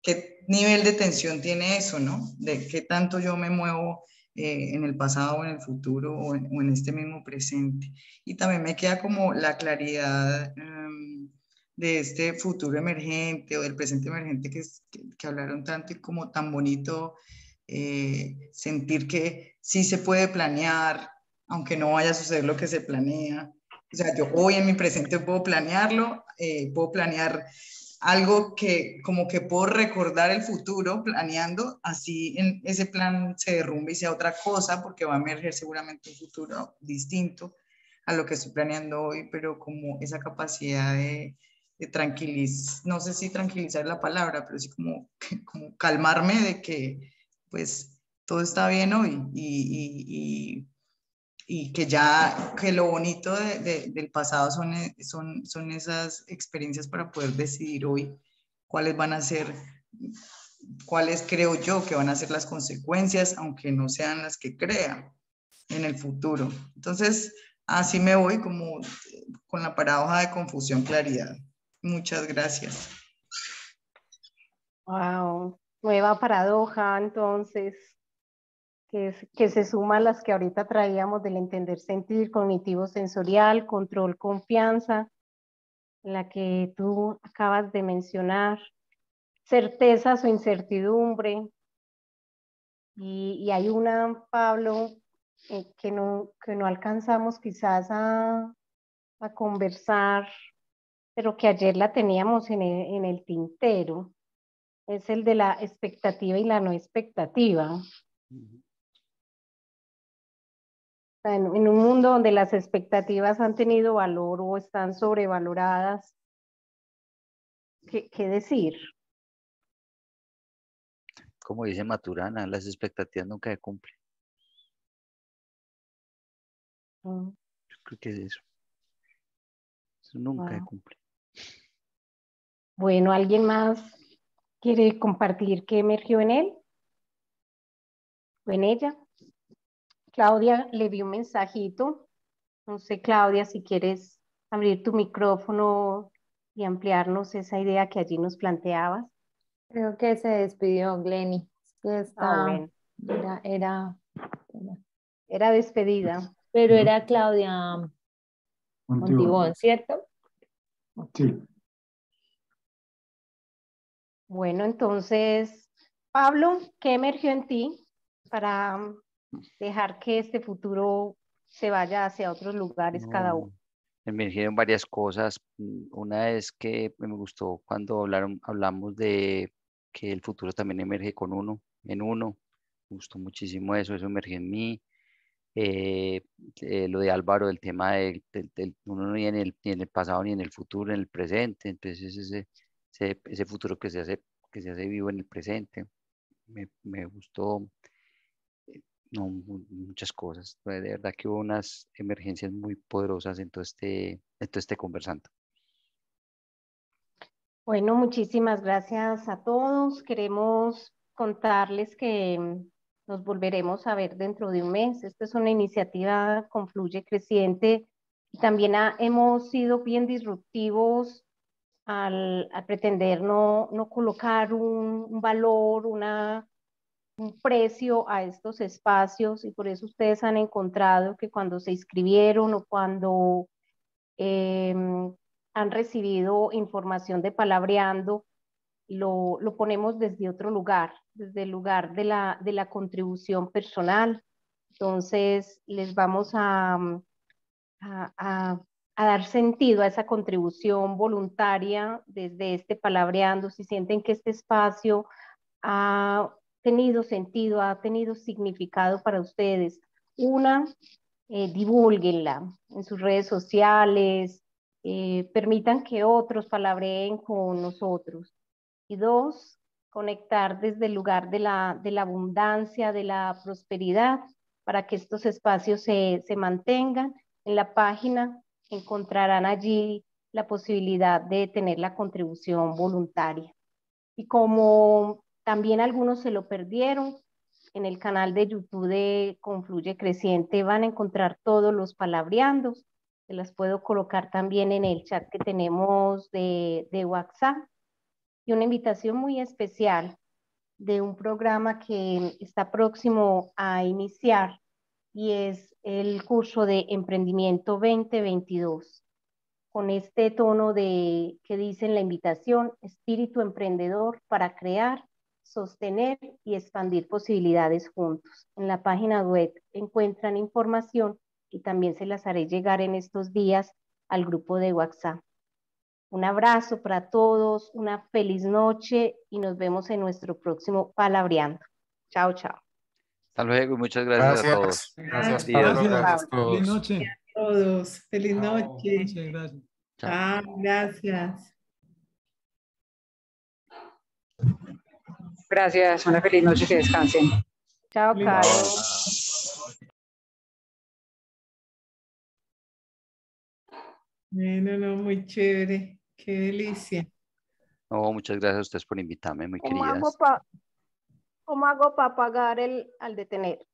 qué nivel de tensión tiene eso, ¿no? De qué tanto yo me muevo en el pasado o en el futuro o en este mismo presente. Y también me queda como la claridad de este futuro emergente o del presente emergente que hablaron tanto y como tan bonito sentir que sí se puede planear, aunque no vaya a suceder lo que se planea. O sea, yo hoy en mi presente puedo planearlo, puedo planear algo que como que puedo recordar el futuro planeando, así en ese plan se derrumbe y sea otra cosa, porque va a emerger seguramente un futuro distinto a lo que estoy planeando hoy, pero como esa capacidad de tranquilizar, no sé si tranquilizar la palabra, pero sí como calmarme de que pues todo está bien hoy y que ya, que lo bonito del pasado son esas experiencias para poder decidir hoy cuáles van a ser, cuáles creo yo que van a ser las consecuencias, aunque no sean las que crea en el futuro. Entonces, así me voy como con la paradoja de confusión, claridad. Muchas gracias. Wow, nueva paradoja, entonces, que se suma a las que ahorita traíamos del entender sentir, cognitivo sensorial, control, confianza, la que tú acabas de mencionar, certezas o incertidumbre. Y hay una, Pablo, que no alcanzamos quizás a conversar, pero que ayer la teníamos en el tintero. Es el de la expectativa y la no expectativa. En un mundo donde las expectativas han tenido valor o están sobrevaloradas, ¿qué decir? Como dice Maturana, las expectativas nunca se cumplen. Yo creo que es eso. Eso nunca se cumple. Bueno, ¿alguien más quiere compartir qué emergió en él o en ella? Claudia le vi un mensajito. No sé, Claudia, si quieres abrir tu micrófono y ampliarnos esa idea que allí nos planteabas. Creo que se despidió Glenny. Bueno. Era despedida. Pero era Claudia Montibón, ¿cierto? Sí. Bueno, entonces, Pablo, ¿qué emergió en ti para dejar que este futuro se vaya hacia otros lugares cada uno? Emergieron varias cosas. Una es que me gustó cuando hablamos de que el futuro también emerge con uno, en uno. Me gustó muchísimo eso emergió en mí. Lo de Álvaro, el tema del uno ni en el pasado, ni en el futuro, en el presente. Entonces ese futuro que se hace vivo en el presente. Me gustó. No, muchas cosas. De verdad que hubo unas emergencias muy poderosas en todo este conversando. Bueno, muchísimas gracias a todos. Queremos contarles que nos volveremos a ver dentro de un mes. Esta es una iniciativa Confluye Creciente y también hemos sido bien disruptivos al pretender no colocar un valor, un precio a estos espacios y por eso ustedes han encontrado que cuando se inscribieron o cuando han recibido información de Palabreando, lo ponemos desde otro lugar, desde el lugar de la contribución personal. Entonces, les vamos a dar sentido a esa contribución voluntaria desde este Palabreando. Si sienten que este espacio ha tenido sentido, ha tenido significado para ustedes. Una, divúlguenla en sus redes sociales, permitan que otros palabreen con nosotros. Y 2, conectar desde el lugar de la abundancia, de la prosperidad, para que estos espacios se mantengan. En la página encontrarán allí la posibilidad de tener la contribución voluntaria. Y como también algunos se lo perdieron, en el canal de YouTube de Confluye Creciente van a encontrar todos los palabreandos. Se las puedo colocar también en el chat que tenemos de WhatsApp. Y una invitación muy especial de un programa que está próximo a iniciar y es el curso de Emprendimiento 2022. Con este tono que dice en la invitación, espíritu emprendedor para crear, sostener y expandir posibilidades juntos. En la página web encuentran información y también se las haré llegar en estos días al grupo de WhatsApp. Un abrazo para todos, una feliz noche y nos vemos en nuestro próximo Palabreando. Chao, chao. Hasta luego y muchas gracias a todos. Gracias, Pablo. gracias a Feliz noche. todos. Feliz noche. Muchas gracias. Chao, gracias. Gracias, una feliz noche, que descansen. Chao, Caro. Bueno, no, muy chévere. Qué delicia. No, muchas gracias a ustedes por invitarme, muy ¿Cómo queridas. hago para pagar al detener?